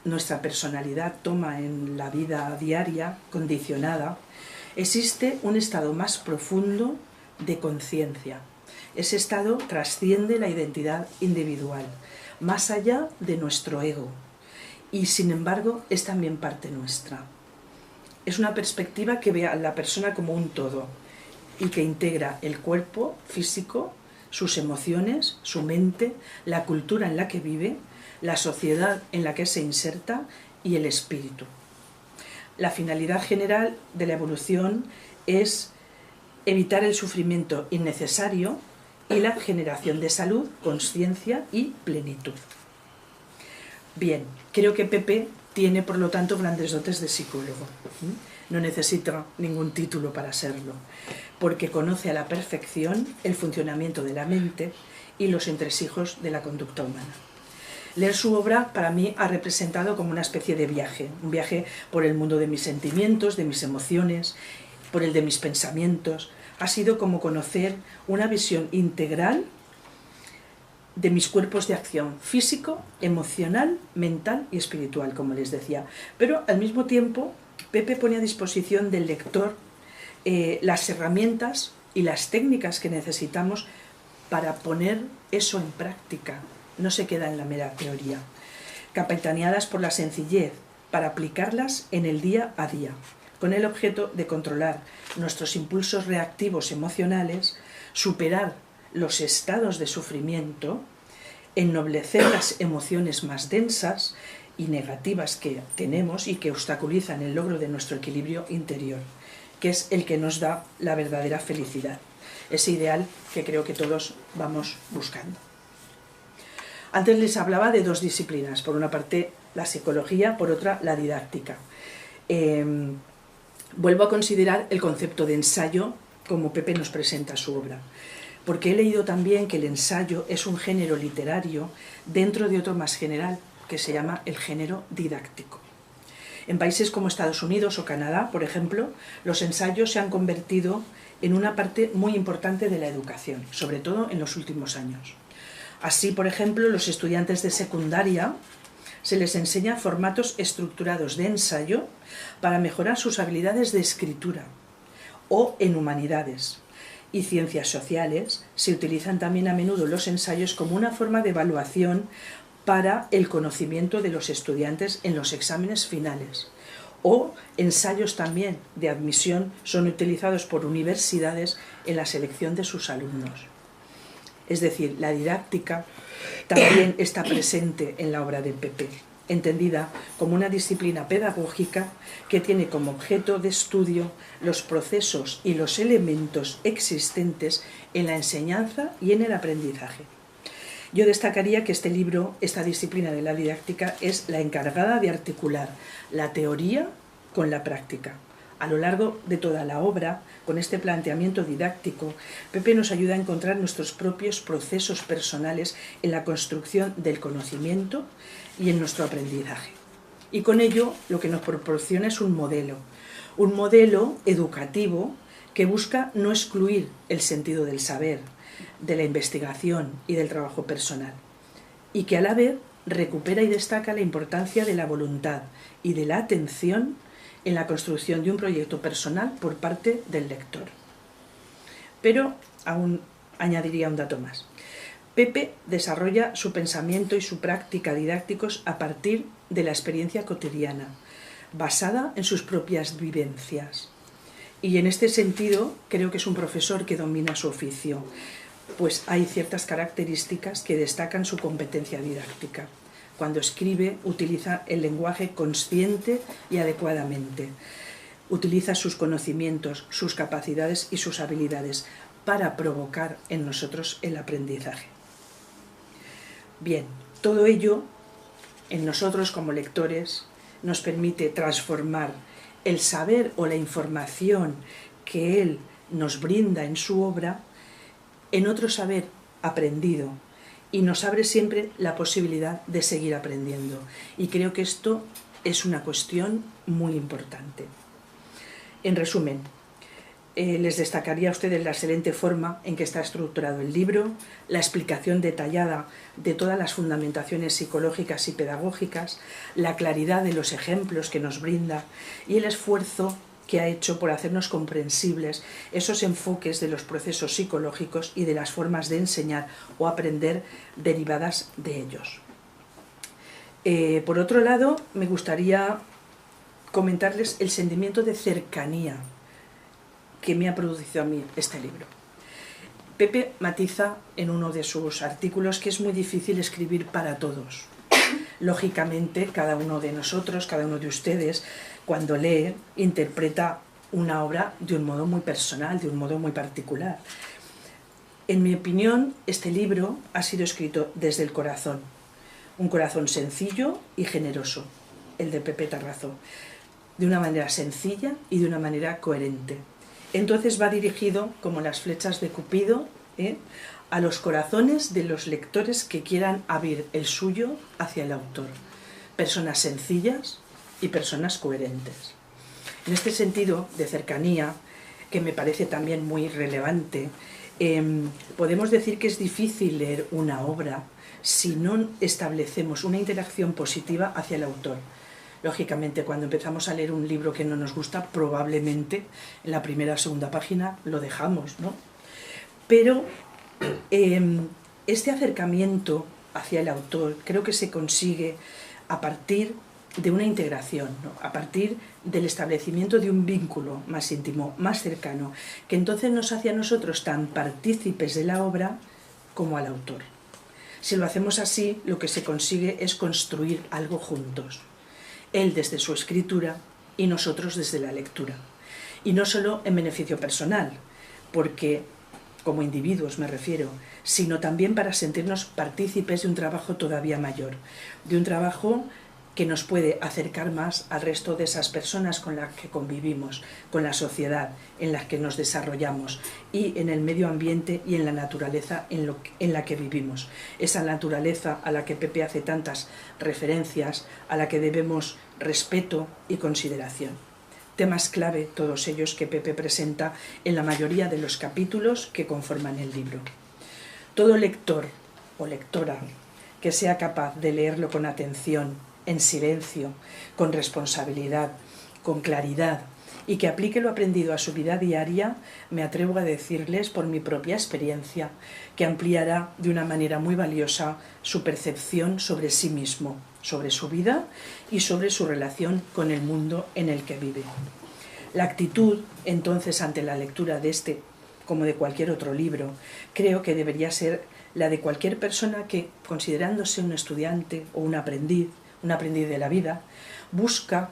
nuestra personalidad toma en la vida diaria, condicionada, existe un estado más profundo de conciencia. Ese estado trasciende la identidad individual, más allá de nuestro ego, y sin embargo es también parte nuestra. Es una perspectiva que ve a la persona como un todo y que integra el cuerpo físico, sus emociones, su mente, la cultura en la que vive, la sociedad en la que se inserta y el espíritu. La finalidad general de la evolución es evitar el sufrimiento innecesario y la generación de salud, conciencia y plenitud. Bien, creo que Pepe tiene por lo tanto grandes dotes de psicólogo. No necesita ningún título para serlo, porque conoce a la perfección el funcionamiento de la mente y los entresijos de la conducta humana. Leer su obra para mí ha representado como una especie de viaje, un viaje por el mundo de mis sentimientos, de mis emociones, por el de mis pensamientos. Ha sido como conocer una visión integral de mis cuerpos de acción físico, emocional, mental y espiritual, como les decía. Pero al mismo tiempo, Pepe pone a disposición del lector las herramientas y las técnicas que necesitamos para poner eso en práctica. No se queda en la mera teoría. Capitaneadas por la sencillez, para aplicarlas en el día a día, con el objeto de controlar nuestros impulsos reactivos emocionales, superar los estados de sufrimiento, ennoblecer las emociones más densas y negativas que tenemos y que obstaculizan el logro de nuestro equilibrio interior, que es el que nos da la verdadera felicidad, ese ideal que creo que todos vamos buscando. Antes les hablaba de dos disciplinas, por una parte la psicología, por otra la didáctica. Vuelvo a considerar el concepto de ensayo como Pepe nos presenta su obra, porque he leído también que el ensayo es un género literario dentro de otro más general, que se llama el género didáctico. En países como Estados Unidos o Canadá, por ejemplo, los ensayos se han convertido en una parte muy importante de la educación, sobre todo en los últimos años. Así, por ejemplo, los estudiantes de secundaria se les enseña formatos estructurados de ensayo para mejorar sus habilidades de escritura, o en humanidades y ciencias sociales se utilizan también a menudo los ensayos como una forma de evaluación para el conocimiento de los estudiantes en los exámenes finales, o ensayos también de admisión son utilizados por universidades en la selección de sus alumnos. Es decir, la didáctica también está presente en la obra de Pepe, entendida como una disciplina pedagógica que tiene como objeto de estudio los procesos y los elementos existentes en la enseñanza y en el aprendizaje. Yo destacaría que este libro, esta disciplina de la didáctica, es la encargada de articular la teoría con la práctica. A lo largo de toda la obra, con este planteamiento didáctico, Pepe nos ayuda a encontrar nuestros propios procesos personales en la construcción del conocimiento y en nuestro aprendizaje. Y con ello lo que nos proporciona es un modelo educativo que busca no excluir el sentido del saber, de la investigación y del trabajo personal, y que a la vez recupera y destaca la importancia de la voluntad y de la atención en la construcción de un proyecto personal por parte del lector. Pero aún añadiría un dato más. Pepe desarrolla su pensamiento y su práctica didácticos a partir de la experiencia cotidiana, basada en sus propias vivencias. Y en este sentido creo que es un profesor que domina su oficio, pues hay ciertas características que destacan su competencia didáctica. Cuando escribe, utiliza el lenguaje consciente y adecuadamente. Utiliza sus conocimientos, sus capacidades y sus habilidades para provocar en nosotros el aprendizaje. Bien, todo ello en nosotros como lectores nos permite transformar el saber o la información que él nos brinda en su obra en otro saber aprendido, y nos abre siempre la posibilidad de seguir aprendiendo. Y creo que esto es una cuestión muy importante. En resumen, les destacaría a ustedes la excelente forma en que está estructurado el libro, la explicación detallada de todas las fundamentaciones psicológicas y pedagógicas, la claridad de los ejemplos que nos brinda y el esfuerzo que ha hecho por hacernos comprensibles esos enfoques de los procesos psicológicos y de las formas de enseñar o aprender derivadas de ellos. Por otro lado, me gustaría comentarles el sentimiento de cercanía que me ha producido a mí este libro. Pepe matiza en uno de sus artículos que es muy difícil escribir para todos. Lógicamente, cada uno de nosotros, cada uno de ustedes, cuando lee, interpreta una obra de un modo muy personal, de un modo muy particular. En mi opinión, este libro ha sido escrito desde el corazón, un corazón sencillo y generoso, el de Pepe Tarrazó, de una manera sencilla y de una manera coherente. Entonces va dirigido, como las flechas de Cupido, a los corazones de los lectores que quieran abrir el suyo hacia el autor. Personas sencillas y personas coherentes. En este sentido de cercanía, que me parece también muy relevante, podemos decir que es difícil leer una obra si no establecemos una interacción positiva hacia el autor. Lógicamente, cuando empezamos a leer un libro que no nos gusta, probablemente en la primera o segunda página lo dejamos, ¿no? Pero este acercamiento hacia el autor creo que se consigue a partir de una integración, ¿no? A partir del establecimiento de un vínculo más íntimo, más cercano, que entonces nos hace a nosotros tan partícipes de la obra como al autor. Si lo hacemos así, lo que se consigue es construir algo juntos. Él desde su escritura y nosotros desde la lectura. Y no solo en beneficio personal, porque, como individuos me refiero, sino también para sentirnos partícipes de un trabajo todavía mayor, de un trabajo que nos puede acercar más al resto de esas personas con las que convivimos, con la sociedad en la que nos desarrollamos y en el medio ambiente y en la naturaleza en la que vivimos. Esa naturaleza a la que Pepe hace tantas referencias, a la que debemos respeto y consideración. Temas clave, todos ellos, que Pepe presenta en la mayoría de los capítulos que conforman el libro. Todo lector o lectora que sea capaz de leerlo con atención, en silencio, con responsabilidad, con claridad y que aplique lo aprendido a su vida diaria, me atrevo a decirles por mi propia experiencia que ampliará de una manera muy valiosa su percepción sobre sí mismo, sobre su vida y sobre su relación con el mundo en el que vive. La actitud, entonces, ante la lectura de este, como de cualquier otro libro, creo que debería ser la de cualquier persona que, considerándose un estudiante o un aprendiz de la vida, busca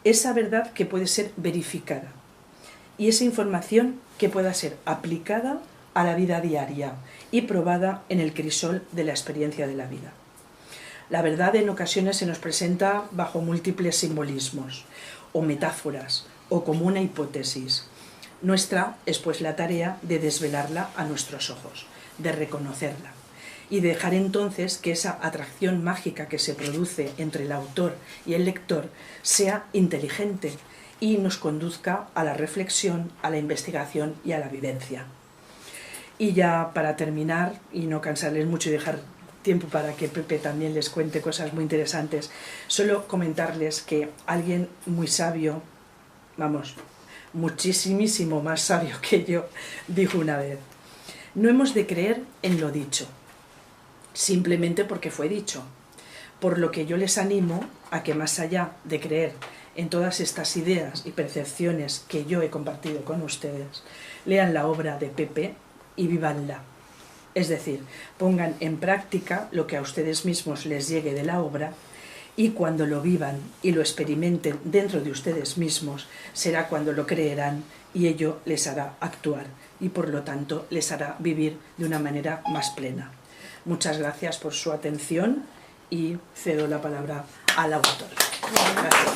esa verdad que puede ser verificada y esa información que pueda ser aplicada a la vida diaria y probada en el crisol de la experiencia de la vida. La verdad en ocasiones se nos presenta bajo múltiples simbolismos o metáforas o como una hipótesis. Nuestra es pues la tarea de desvelarla a nuestros ojos, de reconocerla y de dejar entonces que esa atracción mágica que se produce entre el autor y el lector sea inteligente y nos conduzca a la reflexión, a la investigación y a la vivencia. Y ya para terminar, y no cansarles mucho y dejar tiempo para que Pepe también les cuente cosas muy interesantes, solo comentarles que alguien muy sabio, vamos, muchísimo más sabio que yo, dijo una vez: no hemos de creer en lo dicho, simplemente porque fue dicho, por lo que yo les animo a que más allá de creer en todas estas ideas y percepciones que yo he compartido con ustedes, lean la obra de Pepe y vívanla. Es decir, pongan en práctica lo que a ustedes mismos les llegue de la obra y cuando lo vivan y lo experimenten dentro de ustedes mismos, será cuando lo creerán y ello les hará actuar y por lo tanto les hará vivir de una manera más plena. Muchas gracias por su atención y cedo la palabra al autor. Gracias.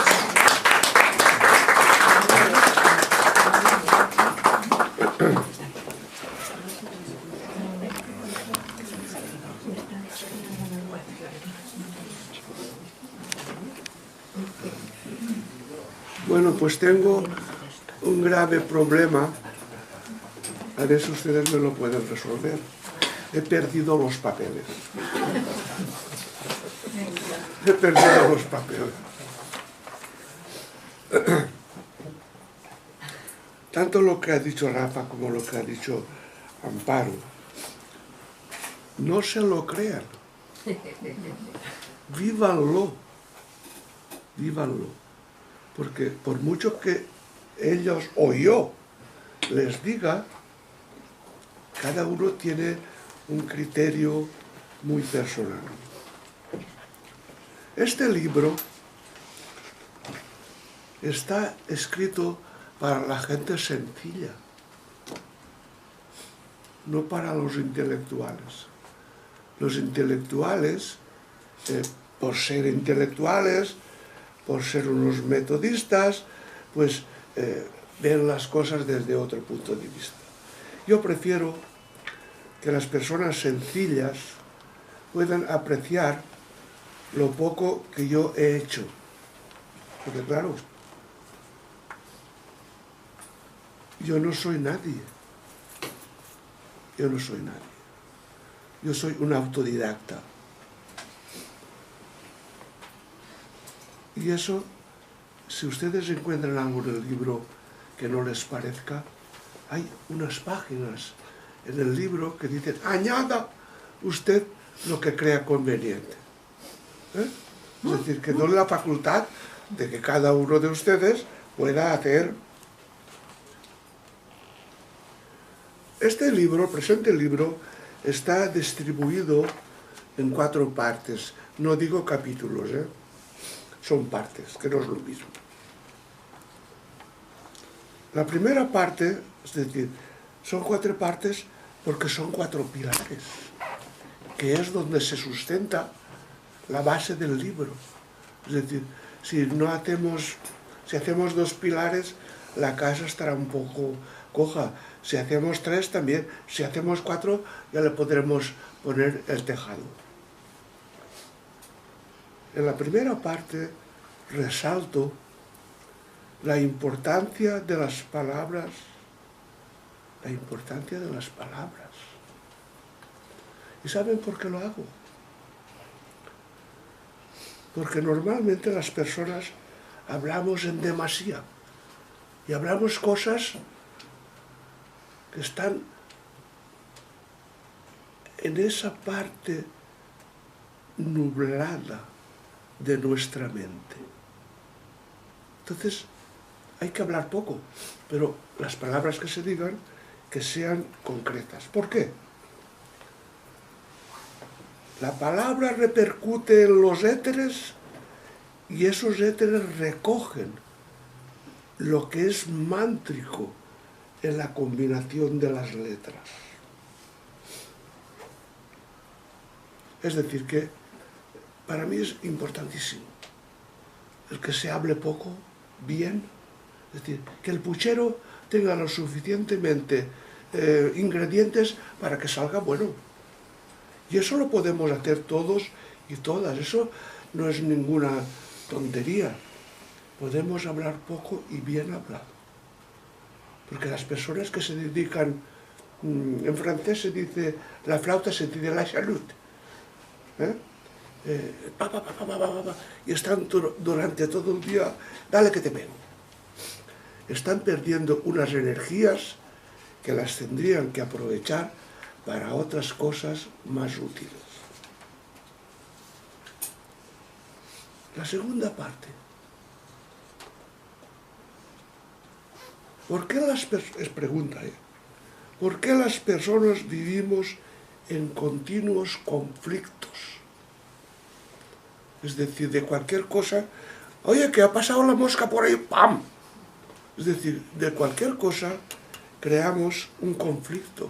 Bueno, pues tengo un grave problema A ver si ustedes me lo pueden resolver. He perdido los papeles. He perdido los papeles. Tanto lo que ha dicho Rafa como lo que ha dicho Amparo, no se lo crean. Vívanlo. Vívanlo. Porque por mucho que ellos o yo les diga, cada uno tiene un criterio muy personal. Este libro está escrito para la gente sencilla, no para los intelectuales. Los intelectuales, por ser intelectuales, por ser unos metodistas, pues ven las cosas desde otro punto de vista. Yo prefiero que las personas sencillas puedan apreciar lo poco que yo he hecho. Porque claro, yo no soy nadie. Yo no soy nadie. Yo soy un autodidacta. Y eso, si ustedes encuentran algo en el libro que no les parezca, hay unas páginas en el libro que dicen, añada usted lo que crea conveniente. Es decir, que doy la facultad de que cada uno de ustedes pueda hacer. Este libro, el presente libro, está distribuido en 4 partes. No digo capítulos, son partes, que no es lo mismo. La primera parte, es decir, son 4 partes porque son 4 pilares, que es donde se sustenta la base del libro. Es decir, si hacemos 2 pilares, la casa estará un poco coja. Si hacemos 3 también, si hacemos 4 ya le podremos poner el tejado. En la primera parte resalto la importancia de las palabras, la importancia de las palabras. ¿Y saben por qué lo hago? Porque normalmente las personas hablamos en demasía y hablamos cosas que están en esa parte nublada de nuestra mente. Entonces, hay que hablar poco, pero las palabras que se digan, que sean concretas. ¿Por qué? La palabra repercute en los éteres y esos éteres recogen lo que es mántrico en la combinación de las letras. Es decir, que para mí es importantísimo el que se hable poco, bien, es decir, que el puchero tenga lo suficientemente ingredientes para que salga bueno. Y eso lo podemos hacer todos y todas, eso no es ninguna tontería. Podemos hablar poco y bien hablado. Porque las personas que se dedican, en francés se dice, la flauta se dice la chalut, y están durante todo el día, dale que te pego. Están perdiendo unas energías que las tendrían que aprovechar para otras cosas más útiles. La segunda parte. ¿Por qué ¿por qué las personas vivimos en continuos conflictos? Es decir, de cualquier cosa, oye, que ha pasado la mosca por ahí, ¡pam! Es decir, de cualquier cosa creamos un conflicto.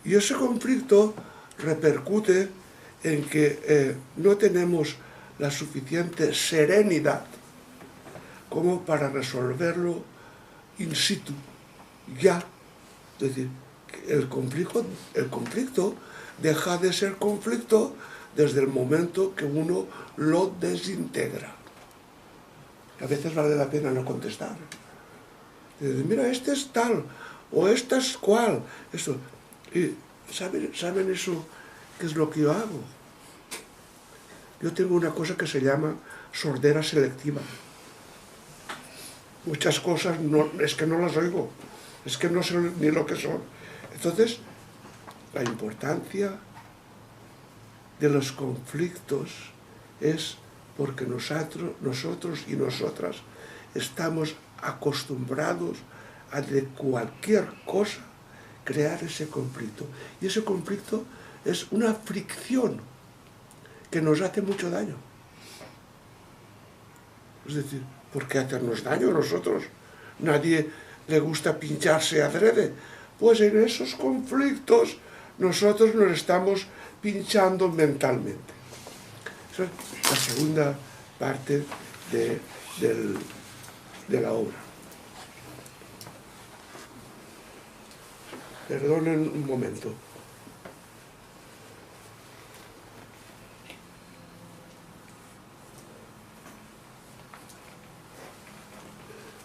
Y ese conflicto repercute en que no tenemos la suficiente serenidad como para resolverlo in situ, ya. Es decir, el conflicto deja de ser conflicto desde el momento que uno lo desintegra. A veces vale la pena no contestar. Mira, este es tal, o esta es cuál, esto. Y ¿saben eso qué es lo que yo hago? Yo tengo una cosa que se llama sordera selectiva. Muchas cosas es que no las oigo, es que no sé ni lo que son. Entonces, la importancia de los conflictos es porque nosotros y nosotras estamos acostumbrados a de cualquier cosa crear ese conflicto. Y ese conflicto es una fricción que nos hace mucho daño. Es decir, ¿por qué hacernos daño a nosotros? Nadie le gusta pincharse adrede. Pues en esos conflictos nosotros nos estamos pinchando mentalmente. Esa es la segunda parte de la obra. Perdonen un momento.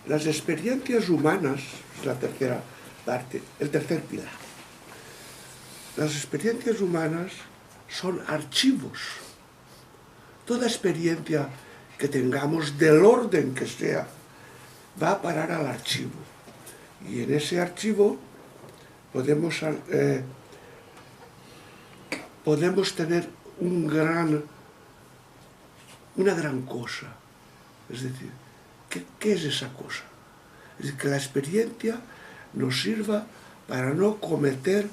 Las experiencias humanas, es la tercera parte, el tercer pilar. Las experiencias humanas son archivos. Toda experiencia que tengamos, del orden que sea, va a parar al archivo. Y en ese archivo podemos tener una gran cosa. Es decir, ¿qué es esa cosa? Es decir, que la experiencia nos sirva para no cometer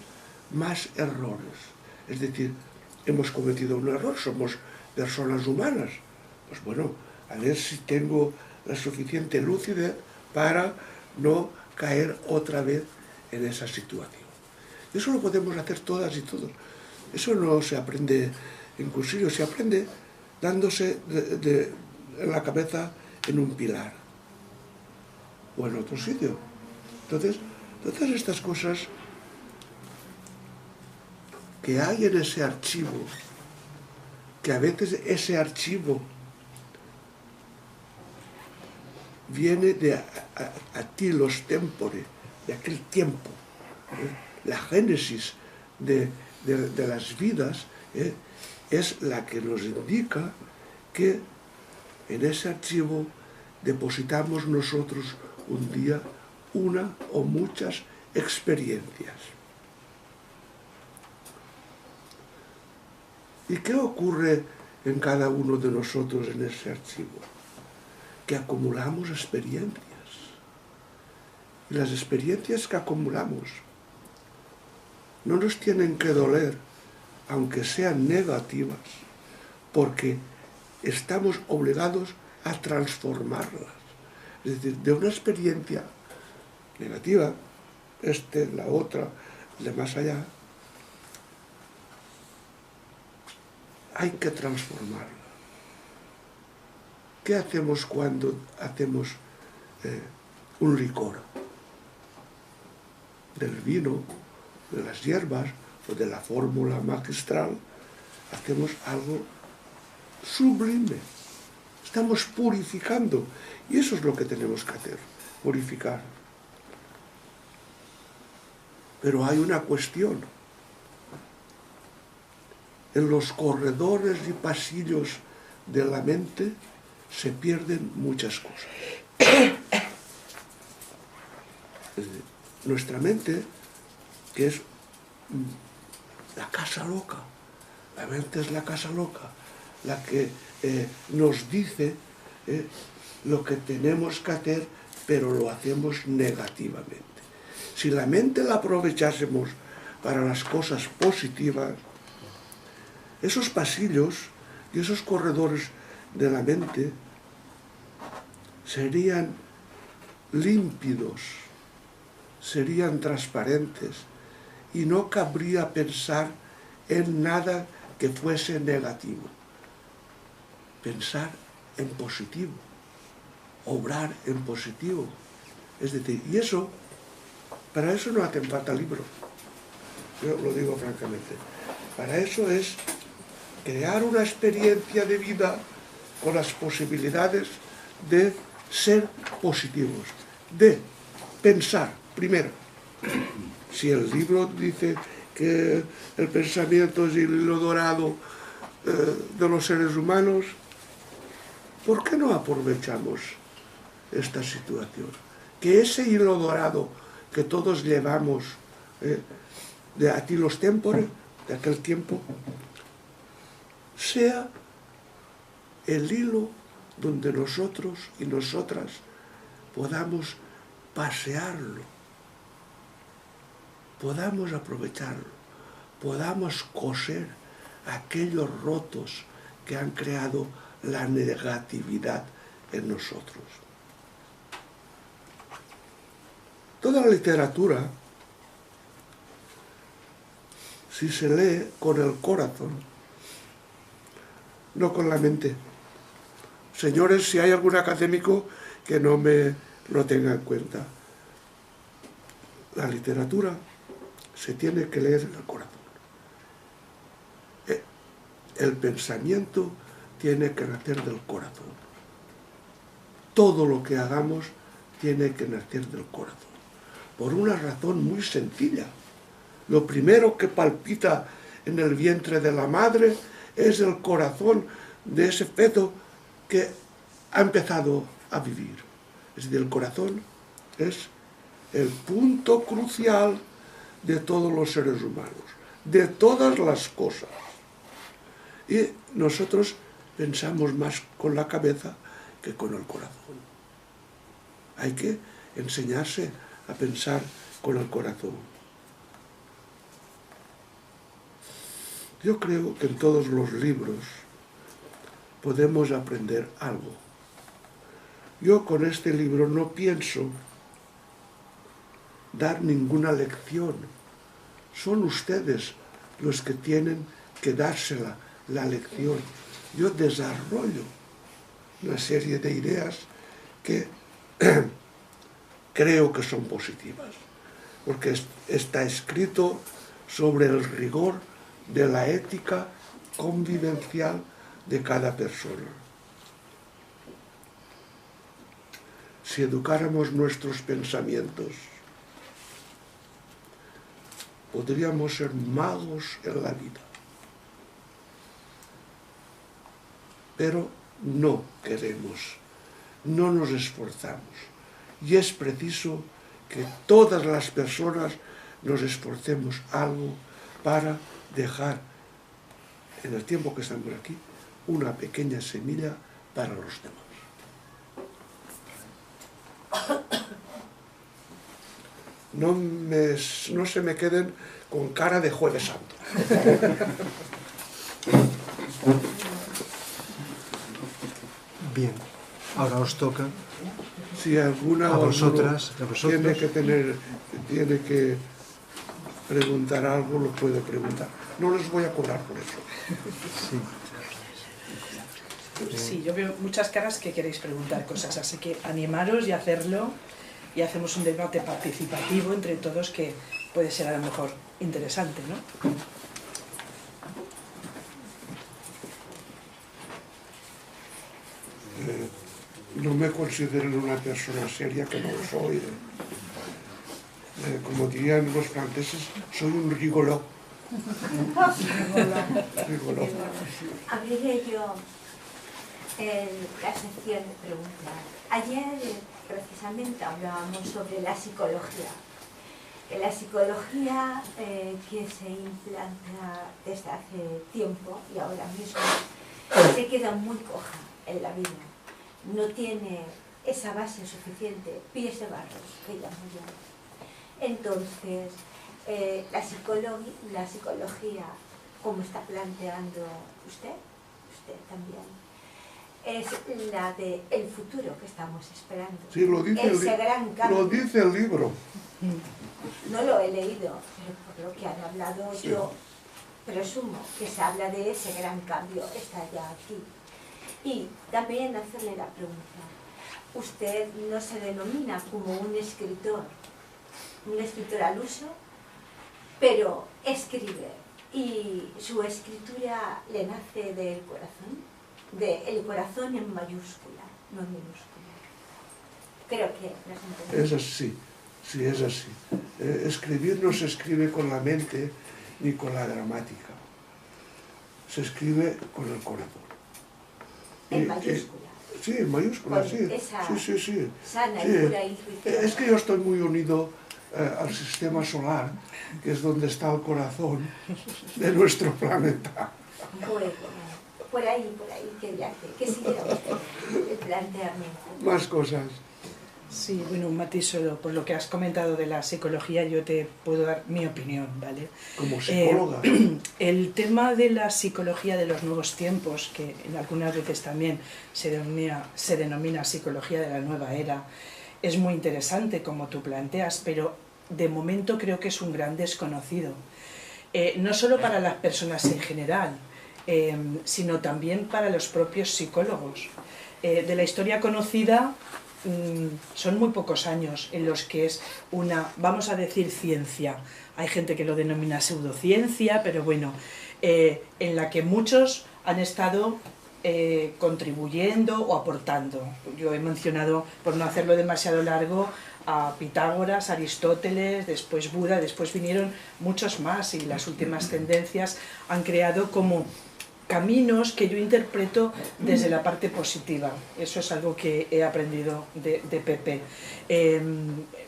más errores. Es decir, hemos cometido un error, somos personas humanas. Pues bueno, a ver si tengo la suficiente lucidez para no caer otra vez en esa situación. Eso lo podemos hacer todas y todos. Eso no se aprende en cursillo, se aprende dándose en la cabeza en un pilar o en otro sitio. Entonces, todas estas cosas que hay en ese archivo, que a veces ese archivo viene de atilos tempore, de aquel tiempo, la génesis de las vidas, es la que nos indica que en ese archivo depositamos nosotros un día una o muchas experiencias. ¿Y qué ocurre en cada uno de nosotros en ese archivo? Que acumulamos experiencias. Y las experiencias que acumulamos no nos tienen que doler, aunque sean negativas, porque estamos obligados a transformarlas. Es decir, de una experiencia negativa, la otra, de más allá, hay que transformarla. ¿Qué hacemos cuando hacemos un licor? Del vino, de las hierbas o de la fórmula magistral, hacemos algo sublime. Estamos purificando. Y eso es lo que tenemos que hacer, purificar. Pero hay una cuestión. En los corredores y pasillos de la mente se pierden muchas cosas. Nuestra mente, que es la casa loca, la mente es la casa loca, la que nos dice lo que tenemos que hacer, pero lo hacemos negativamente. Si la mente la aprovechásemos para las cosas positivas, esos pasillos y esos corredores de la mente serían límpidos, serían transparentes y no cabría pensar en nada que fuese negativo. Pensar en positivo, obrar en positivo. Es decir, y eso, para eso no hacen falta libros. Yo lo digo francamente. Para eso es crear una experiencia de vida con las posibilidades de ser positivos, de pensar, primero, Si el libro dice que el pensamiento es el hilo dorado de los seres humanos, ¿por qué no aprovechamos esta situación? Que ese hilo dorado que todos llevamos de Atilos Tempore, de aquel tiempo, sea el hilo donde nosotros y nosotras podamos pasearlo, podamos aprovecharlo, podamos coser aquellos rotos que han creado la negatividad en nosotros. Toda la literatura, si se lee con el corazón, no con la mente. Señores, si hay algún académico que no me lo tenga en cuenta, la literatura se tiene que leer en el corazón. El pensamiento tiene que nacer del corazón. Todo lo que hagamos tiene que nacer del corazón. Por una razón muy sencilla. Lo primero que palpita en el vientre de la madre es el corazón de ese feto que ha empezado a vivir. Es decir, el corazón es el punto crucial de todos los seres humanos, de todas las cosas. Y nosotros pensamos más con la cabeza que con el corazón. Hay que enseñarse a pensar con el corazón. Yo creo que en todos los libros podemos aprender algo. Yo con este libro no pienso dar ninguna lección. Son ustedes los que tienen que dársela la lección. Yo desarrollo una serie de ideas que creo que son positivas, porque está escrito sobre el rigor de la ética convivencial de cada persona. Si educáramos nuestros pensamientos, podríamos ser magos en la vida. Pero no queremos, no nos esforzamos. Y es preciso que todas las personas nos esforcemos algo para dejar, en el tiempo que estamos aquí, una pequeña semilla para los demás. No se me queden con cara de Jueves Santo. Bien, ahora os toca. Si alguna A vosotras, tiene que preguntar algo, lo puede preguntar. No les voy a cobrar por eso. Sí, yo veo muchas caras que queréis preguntar cosas, así que animaros y hacerlo, y hacemos un debate participativo entre todos que puede ser a lo mejor interesante, ¿no? No me considero una persona seria, que no lo soy. Como dirían los franceses, soy un rigoló. Rigoló. Abriré yo la sección de preguntas. Ayer precisamente hablábamos sobre la psicología. La psicología que se implanta desde hace tiempo y ahora mismo se queda muy coja en la vida. No tiene esa base suficiente, pies de barro, que llamo yo. Entonces, la psicología, como está planteando usted también, es la del futuro que estamos esperando. Sí, lo dice ese gran cambio. lo dice el libro. No lo he leído, pero por lo que han hablado sí. Yo presumo que se habla de ese gran cambio, está ya aquí. Y también hacerle la pregunta, usted no se denomina como un escritor al uso, pero escribe, y su escritura le nace del corazón, el corazón en mayúscula, no en minúscula. Creo que las entendemos. Es así. Sí, es así. Escribir no se escribe con la mente ni con la gramática. Se escribe con el corazón. En mayúscula. Sí, en mayúscula, Con sí. esa Sí. sana y Sí. pura intuición. Es que yo estoy muy unido al sistema solar, que es donde está el corazón de nuestro planeta. Bueno, por ahí, qué viaje. ¿Qué siguiera usted plantearme? Más cosas. Sí, bueno, un matiz solo. Por lo que has comentado de la psicología, yo te puedo dar mi opinión, ¿vale? Como psicóloga. El tema de la psicología de los nuevos tiempos, que en algunas veces también se denomina psicología de la nueva era, es muy interesante como tú planteas, pero de momento creo que es un gran desconocido. No solo para las personas en general, sino también para los propios psicólogos. De la historia conocida, son muy pocos años en los que es una, vamos a decir, ciencia. Hay gente que lo denomina pseudociencia, pero bueno, en la que muchos han estado contribuyendo o aportando. Yo he mencionado, por no hacerlo demasiado largo, a Pitágoras, Aristóteles, después Buda, después vinieron muchos más y las últimas tendencias han creado como caminos que yo interpreto desde la parte positiva. Eso es algo que he aprendido de Pepe.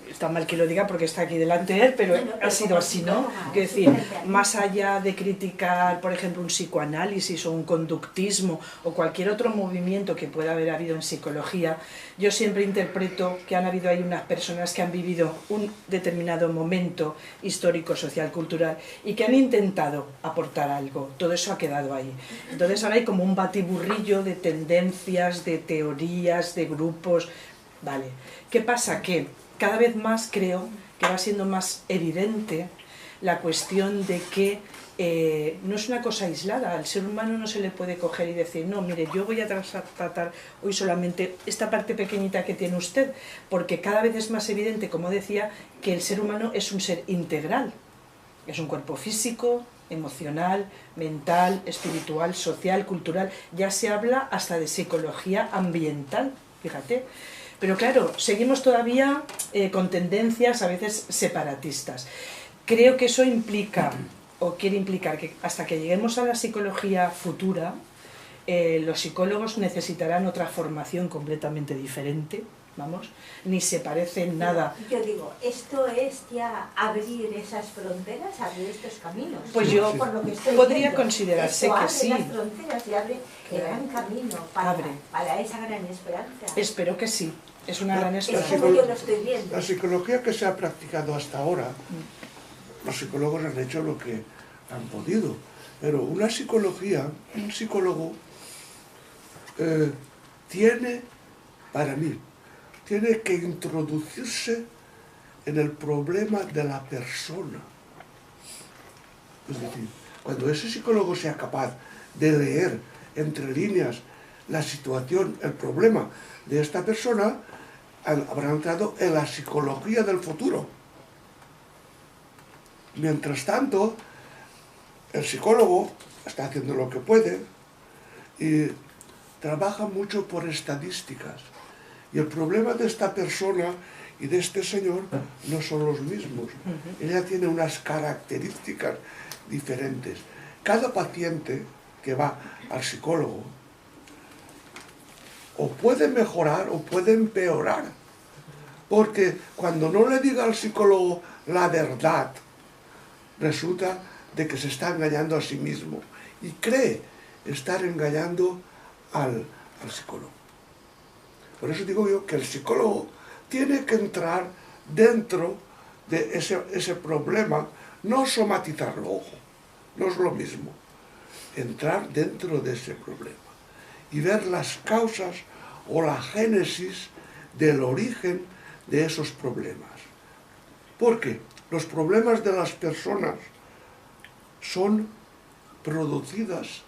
Está mal que lo diga porque está aquí delante de él, pero ha sido así, ¿no? Es decir, más allá de criticar, por ejemplo, un psicoanálisis o un conductismo o cualquier otro movimiento que pueda haber habido en psicología, yo siempre interpreto que han habido ahí unas personas que han vivido un determinado momento histórico, social, cultural y que han intentado aportar algo. Todo eso ha quedado ahí. Entonces ahora hay como un batiburrillo de tendencias, de teorías, de grupos. Vale. ¿Qué pasa? Que cada vez más creo que va siendo más evidente la cuestión de que no es una cosa aislada. Al ser humano no se le puede coger y decir, no, mire, yo voy a tratar hoy solamente esta parte pequeñita que tiene usted, porque cada vez es más evidente, como decía, que el ser humano es un ser integral. Es un cuerpo físico, emocional, mental, espiritual, social, cultural. Ya se habla hasta de psicología ambiental, fíjate. Pero claro, seguimos todavía con tendencias a veces separatistas. Creo que eso implica, o quiere implicar, que hasta que lleguemos a la psicología futura, los psicólogos necesitarán otra formación completamente diferente, vamos, ni se parece en nada. Yo digo, esto es ya abrir esas fronteras, abrir estos caminos. Pues yo por lo que estoy podría viendo. considerarse Esto que abre sí. las fronteras y abre el gran camino para esa gran esperanza. Espero que sí, es una gran Es esperanza. como yo lo estoy viendo. La psicología que se ha practicado hasta ahora, los psicólogos han hecho lo que han podido, pero una psicología, un psicólogo tiene, para mí, tiene que introducirse en el problema de la persona. Es decir, cuando ese psicólogo sea capaz de leer entre líneas la situación, el problema de esta persona, habrá entrado en la psicología del futuro. Mientras tanto, el psicólogo está haciendo lo que puede y trabaja mucho por estadísticas. Y el problema de esta persona y de este señor no son los mismos. Ella tiene unas características diferentes. Cada paciente que va al psicólogo o puede mejorar o puede empeorar. Porque cuando no le diga al psicólogo la verdad, resulta de que se está engañando a sí mismo y cree estar engañando al psicólogo. Por eso digo yo que el psicólogo tiene que entrar dentro de ese problema, no somatizarlo, ojo, no es lo mismo. Entrar dentro de ese problema y ver las causas o la génesis del origen de esos problemas. Porque los problemas de las personas son producidas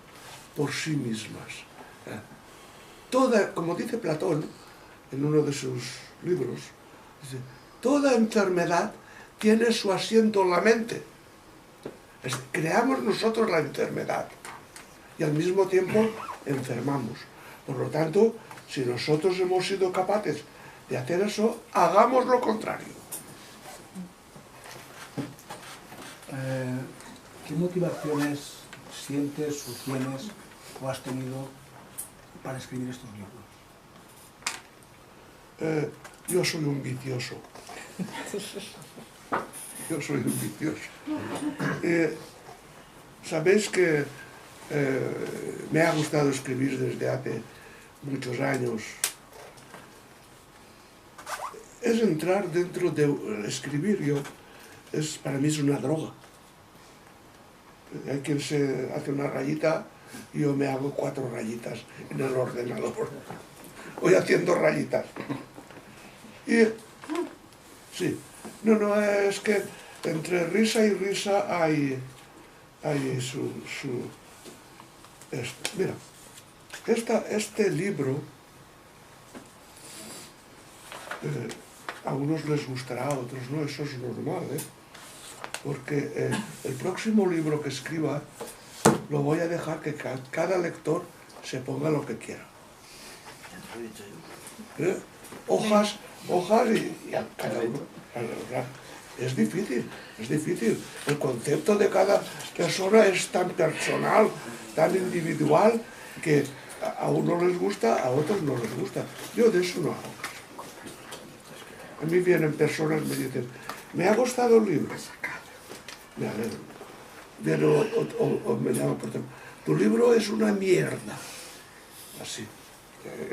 por sí mismas. Como dice Platón en uno de sus libros, dice, toda enfermedad tiene su asiento en la mente. Creamos nosotros la enfermedad y al mismo tiempo enfermamos. Por lo tanto, si nosotros hemos sido capaces de hacer eso, hagamos lo contrario. ¿Qué motivaciones sientes o tienes o has tenido para escribir estos libros? Yo soy un vicioso. Yo soy un vicioso. Sabéis que me ha gustado escribir desde hace muchos años. Es entrar dentro de escribir. Para mí es una droga. Hay quien se hace una rayita y yo me hago 4 rayitas en el ordenador. Voy haciendo rayitas. Y sí, no, es que entre risa y risa hay mira, este libro a unos les gustará, a otros no, eso es normal, porque el próximo libro que escriba lo voy a dejar que cada lector se ponga lo que quiera. Hojas y a cada uno. Es difícil. El concepto de cada persona es tan personal, tan individual, que a unos les gusta, a otros no les gusta. Yo de eso no hago caso. A mí vienen personas y me dicen, me ha gustado el libro. Me alegro. Viene o me llama por teléfono, tu libro es una mierda. Así.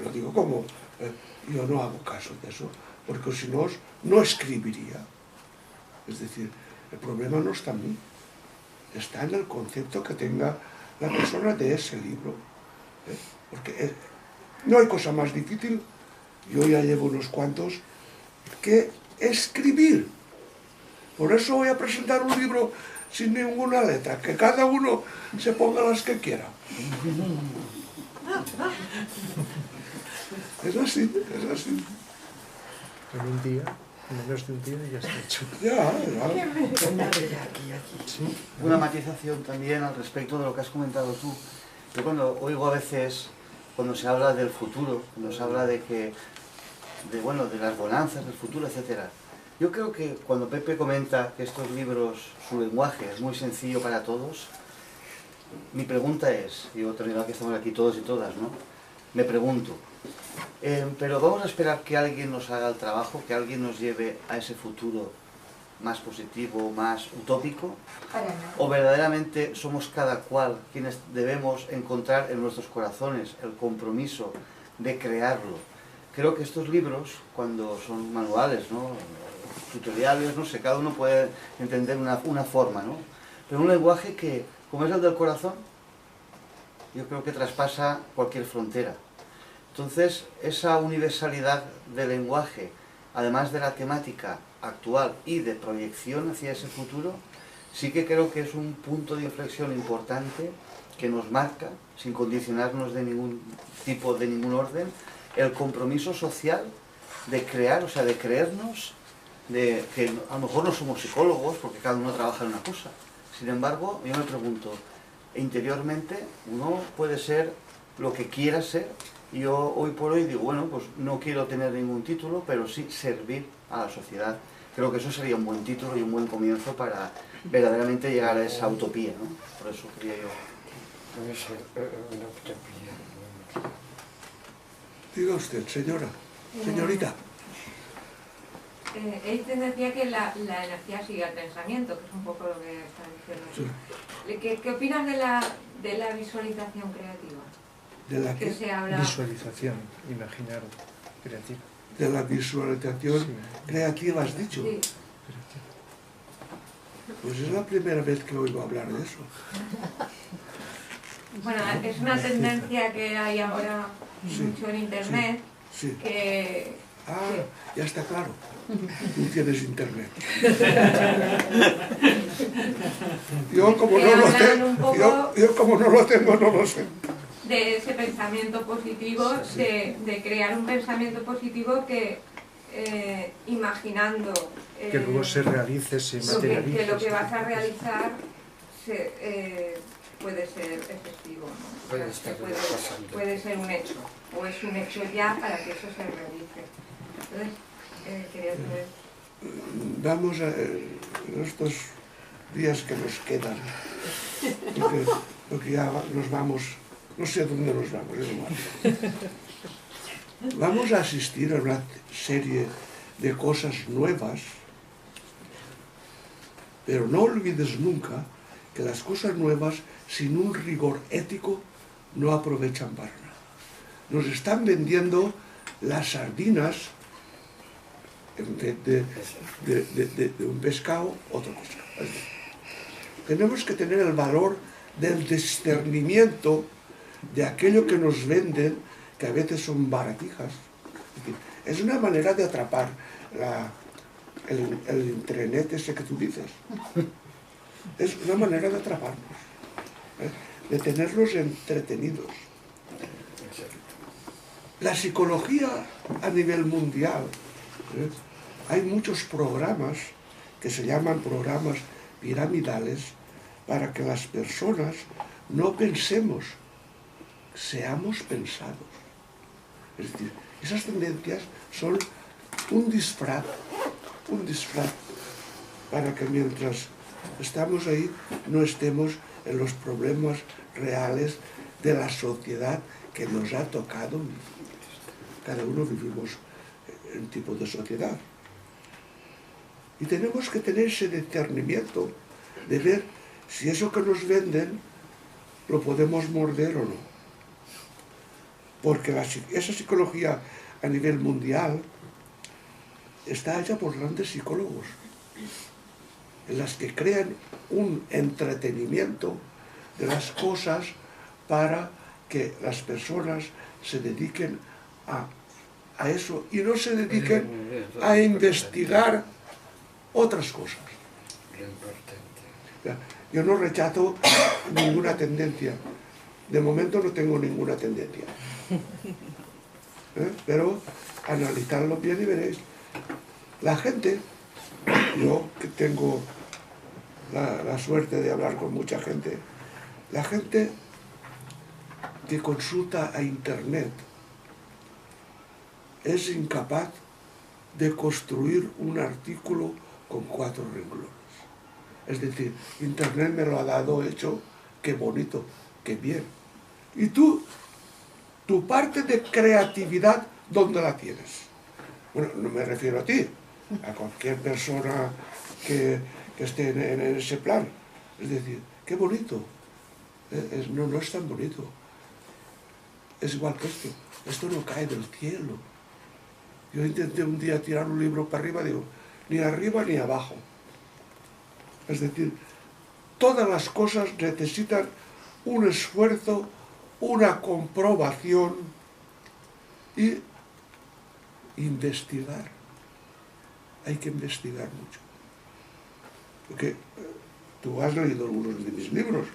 Lo digo como, yo no hago caso de eso, porque si no, no escribiría. Es decir, el problema no está en mí, está en el concepto que tenga la persona de ese libro. Porque no hay cosa más difícil, yo ya llevo unos cuantos, que escribir. Por eso voy a presentar un libro sin ninguna letra, que cada uno se ponga las que quiera. Es así. En un día, en menos de un día ya está hecho. Ya. Sí. Una matización también al respecto de lo que has comentado tú. Yo cuando oigo a veces, cuando se habla del futuro, cuando se habla de las bonanzas del futuro, etc. Yo creo que cuando Pepe comenta que estos libros, su lenguaje es muy sencillo para todos, mi pregunta es, digo, terminado que estamos aquí todos y todas, ¿no? Me pregunto, pero vamos a esperar que alguien nos haga el trabajo, que alguien nos lleve a ese futuro más positivo, más utópico, o verdaderamente somos cada cual quienes debemos encontrar en nuestros corazones el compromiso de crearlo. Creo que estos libros, cuando son manuales, ¿no?, tutoriales, no sé, cada uno puede entender una forma, ¿no?, pero un lenguaje que, como es el del corazón, yo creo que traspasa cualquier frontera. Entonces, esa universalidad del lenguaje, además de la temática actual y de proyección hacia ese futuro, sí que creo que es un punto de inflexión importante que nos marca, sin condicionarnos de ningún tipo, de ningún orden, el compromiso social de crear, o sea, de creernos, de que a lo mejor no somos psicólogos, porque cada uno trabaja en una cosa. Sin embargo, yo me pregunto, interiormente uno puede ser lo que quiera ser, y yo hoy por hoy digo, bueno, pues no quiero tener ningún título, pero sí servir a la sociedad. Creo que eso sería un buen título y un buen comienzo para verdaderamente llegar a esa utopía, ¿no? Por eso quería yo... Diga usted, señorita. Él te decía que la energía sigue al pensamiento, que es un poco lo que está diciendo. Sí. ¿Qué opinas de la visualización creativa? ¿De la qué? Que se habla... Visualización, imaginar, creativa. De la visualización creativa, has dicho. Sí. Pues es la primera vez que oigo hablar de eso. Bueno, es una tendencia que hay ahora mucho en internet, Sí. que... Ya está claro. Tú tienes internet. Yo como no lo tengo, no lo sé. De ese pensamiento positivo, de crear un pensamiento positivo que imaginando que luego se realice, se materialice. Que lo que vas a realizar puede ser efectivo, ¿no? Puede ser un hecho, o es un hecho ya para que eso se realice. Entonces, quería saber... Vamos a... Estos días que nos quedan, porque ya nos vamos, no sé dónde nos vamos, es igual. Vamos a asistir a una serie de cosas nuevas, pero no olvides nunca que las cosas nuevas, sin un rigor ético, no aprovechan para nada. Nos están vendiendo las sardinas de un pescado, otra cosa. Tenemos que tener el valor del discernimiento de aquello que nos venden, que a veces son baratijas. Es una manera de atrapar el internet ese que tú dices. Es una manera de atraparnos, de tenernos entretenidos. La psicología a nivel mundial, hay muchos programas que se llaman programas piramidales para que las personas no pensemos, seamos pensados. Es decir, esas tendencias son un disfraz para que mientras estamos ahí no estemos en los problemas reales de la sociedad que nos ha tocado vivir. Cada uno vivimos en un tipo de sociedad. Y tenemos que tener ese discernimiento de ver si eso que nos venden lo podemos morder o no. Porque esa psicología a nivel mundial está hecha por grandes psicólogos, en las que crean un entretenimiento de las cosas para que las personas se dediquen a eso y no se dediquen a investigar otras cosas. Yo no rechazo ninguna tendencia. De momento no tengo ninguna tendencia. Pero analizadlo bien y veréis. La gente, yo que tengo la suerte de hablar con mucha gente, la gente que consulta a Internet es incapaz de construir un artículo con 4 renglones. Es decir, Internet me lo ha dado hecho, qué bonito, qué bien. Y tú, tu parte de creatividad, ¿dónde la tienes? Bueno, no me refiero a ti, a cualquier persona que esté en ese plan. Es decir, qué bonito. No es tan bonito. Es igual que esto. Esto no cae del cielo. Yo intenté un día tirar un libro para arriba, digo, ni arriba ni abajo. Es decir, todas las cosas necesitan un esfuerzo, una comprobación y investigar. Hay que investigar mucho. Porque tú has leído algunos de mis libros.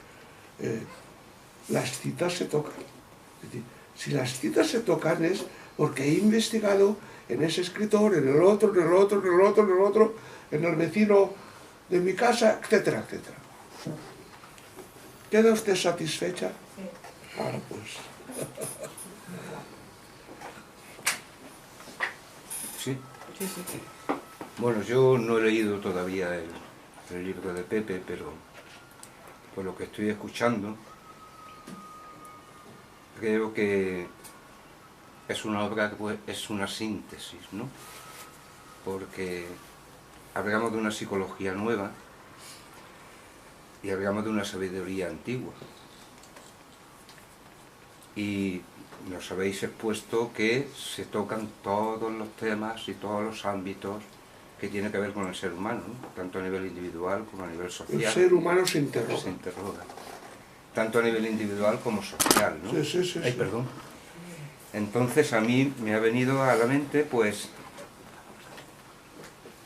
Las citas se tocan. Es decir, si las citas se tocan es porque he investigado en ese escritor, en el otro, en el otro, en el otro, en el otro, en el vecino de mi casa, etcétera, etcétera. ¿Queda usted satisfecha? Sí. Ahora pues. Sí. Bueno, yo no he leído todavía el libro de Pepe, pero por lo que estoy escuchando, creo que es una obra que es una síntesis, ¿no? Porque hablamos de una psicología nueva y hablamos de una sabiduría antigua. Y nos habéis expuesto que se tocan todos los temas y todos los ámbitos que tienen que ver con el ser humano, ¿no? Tanto a nivel individual como a nivel social. El ser humano se interroga. Se interroga. Tanto a nivel individual como social, ¿no? Sí. Ay, perdón. Entonces a mí me ha venido a la mente, pues,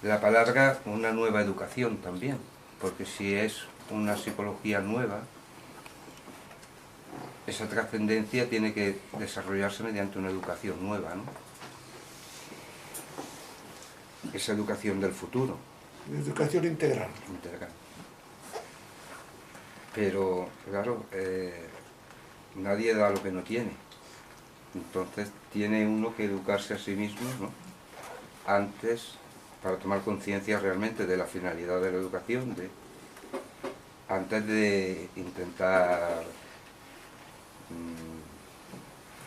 la palabra una nueva educación también, porque si es una psicología nueva, esa trascendencia tiene que desarrollarse mediante una educación nueva, ¿no? Esa educación del futuro. Educación integral. Pero, claro, nadie da lo que no tiene. Entonces tiene uno que educarse a sí mismo, ¿no? Antes, para tomar conciencia realmente de la finalidad de la educación, antes de intentar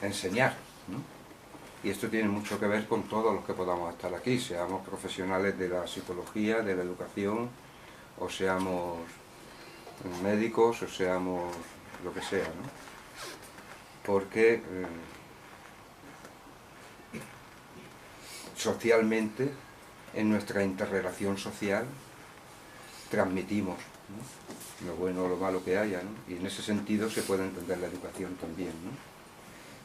enseñar, ¿no? Y esto tiene mucho que ver con todos los que podamos estar aquí, seamos profesionales de la psicología, de la educación, o seamos médicos, o seamos lo que sea, ¿no? Porque socialmente, en nuestra interrelación social, transmitimos, ¿no?, lo bueno o lo malo que haya, ¿no? Y en ese sentido se puede entender la educación también, ¿no?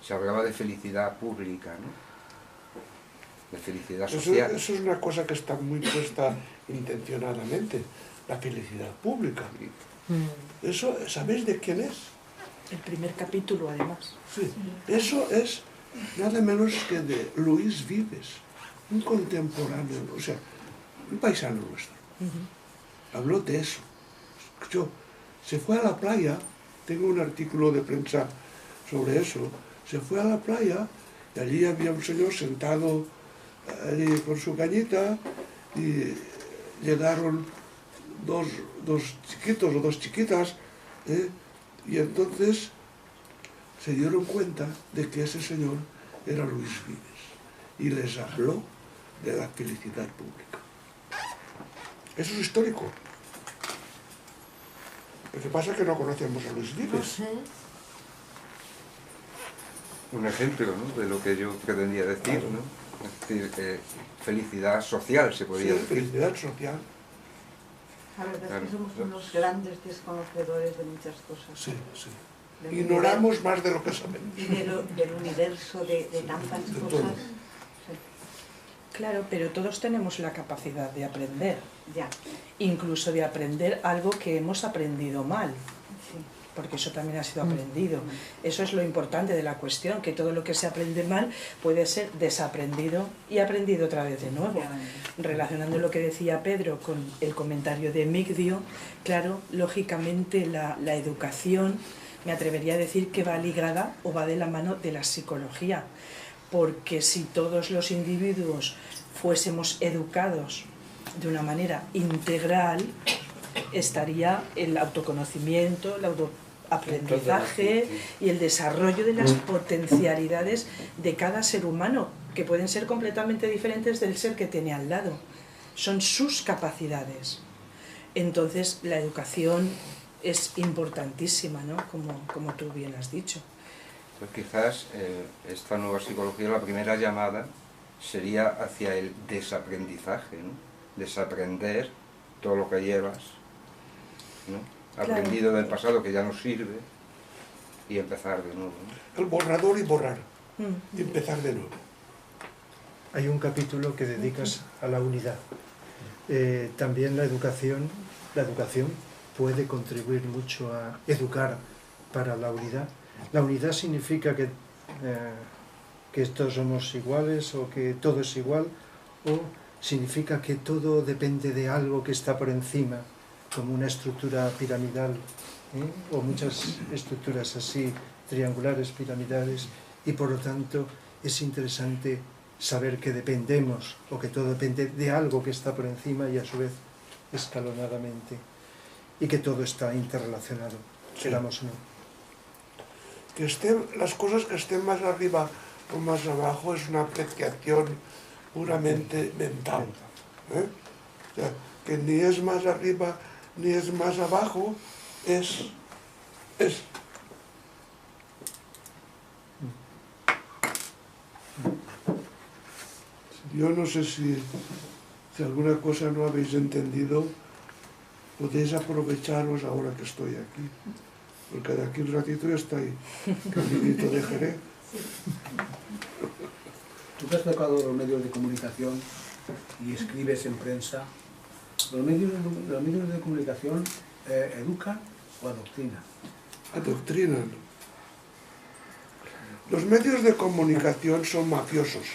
Se hablaba de felicidad pública, ¿no?, de felicidad social. Eso es una cosa que está muy puesta intencionadamente, la felicidad pública. Eso, ¿sabéis de quién es? El primer capítulo, además. Sí. Eso es nada menos que de Luis Vives, un contemporáneo, o sea, un paisano nuestro. Habló de eso. Se fue a la playa, tengo un artículo de prensa sobre eso, se fue a la playa y allí había un señor sentado allí con su cañita y llegaron dos chiquitos o dos chiquitas, y entonces se dieron cuenta de que ese señor era Luis Vives y les habló de la felicidad pública. Eso es histórico. Lo que pasa es que no conocemos a Luis Vives. Un ejemplo, ¿no?, de lo que yo pretendía decir, ¿no? Es decir, felicidad social, se podría decir. Felicidad social. La verdad es que somos unos grandes desconocedores de muchas cosas. Sí, sí. Ignoramos más de lo que sabemos. Y del universo, de tantas De cosas. todo. Sí. Claro, pero todos tenemos la capacidad de aprender. Ya. Incluso de aprender algo que hemos aprendido mal. Sí. Porque eso también ha sido aprendido. Eso es lo importante de la cuestión, que todo lo que se aprende mal puede ser desaprendido y aprendido otra vez de nuevo. Relacionando lo que decía Pedro con el comentario de Migdio, claro, lógicamente la educación, me atrevería a decir que va ligada o va de la mano de la psicología, porque si todos los individuos fuésemos educados de una manera integral, estaría el autoconocimiento, el autoaprendizaje y el desarrollo de las potencialidades de cada ser humano, que pueden ser completamente diferentes del ser que tiene al lado. Son sus capacidades. Entonces, la educación es importantísima, ¿no?, como tú bien has dicho. Pues quizás esta nueva psicología, la primera llamada, sería hacia el desaprendizaje, ¿no? Desaprender todo lo que llevas, ¿no? Aprendido del pasado que ya no sirve, y empezar de nuevo, ¿no? El borrador y borrar, y empezar de nuevo. Hay un capítulo que dedicas a la unidad. También la educación puede contribuir mucho a educar para la unidad. La unidad significa que todos somos iguales o que todo es igual, o significa que todo depende de algo que está por encima, como una estructura piramidal, o muchas estructuras así, triangulares, piramidales, y por lo tanto es interesante saber que dependemos, o que todo depende de algo que está por encima y a su vez escalonadamente, y que todo está interrelacionado, queramos o no. Que las cosas que estén más arriba o más abajo es una apreciación puramente mental. O sea, que ni es más arriba ni es más abajo, es. Yo no sé si alguna cosa no habéis entendido, podéis aprovecharos ahora que estoy aquí, porque de aquí un ratito ya estoy caminito de Jerez. Tú que has tocado los medios de comunicación y escribes en prensa, ¿los medios de comunicación educan o adoctrinan? Adoctrinan. Los medios de comunicación son mafiosos.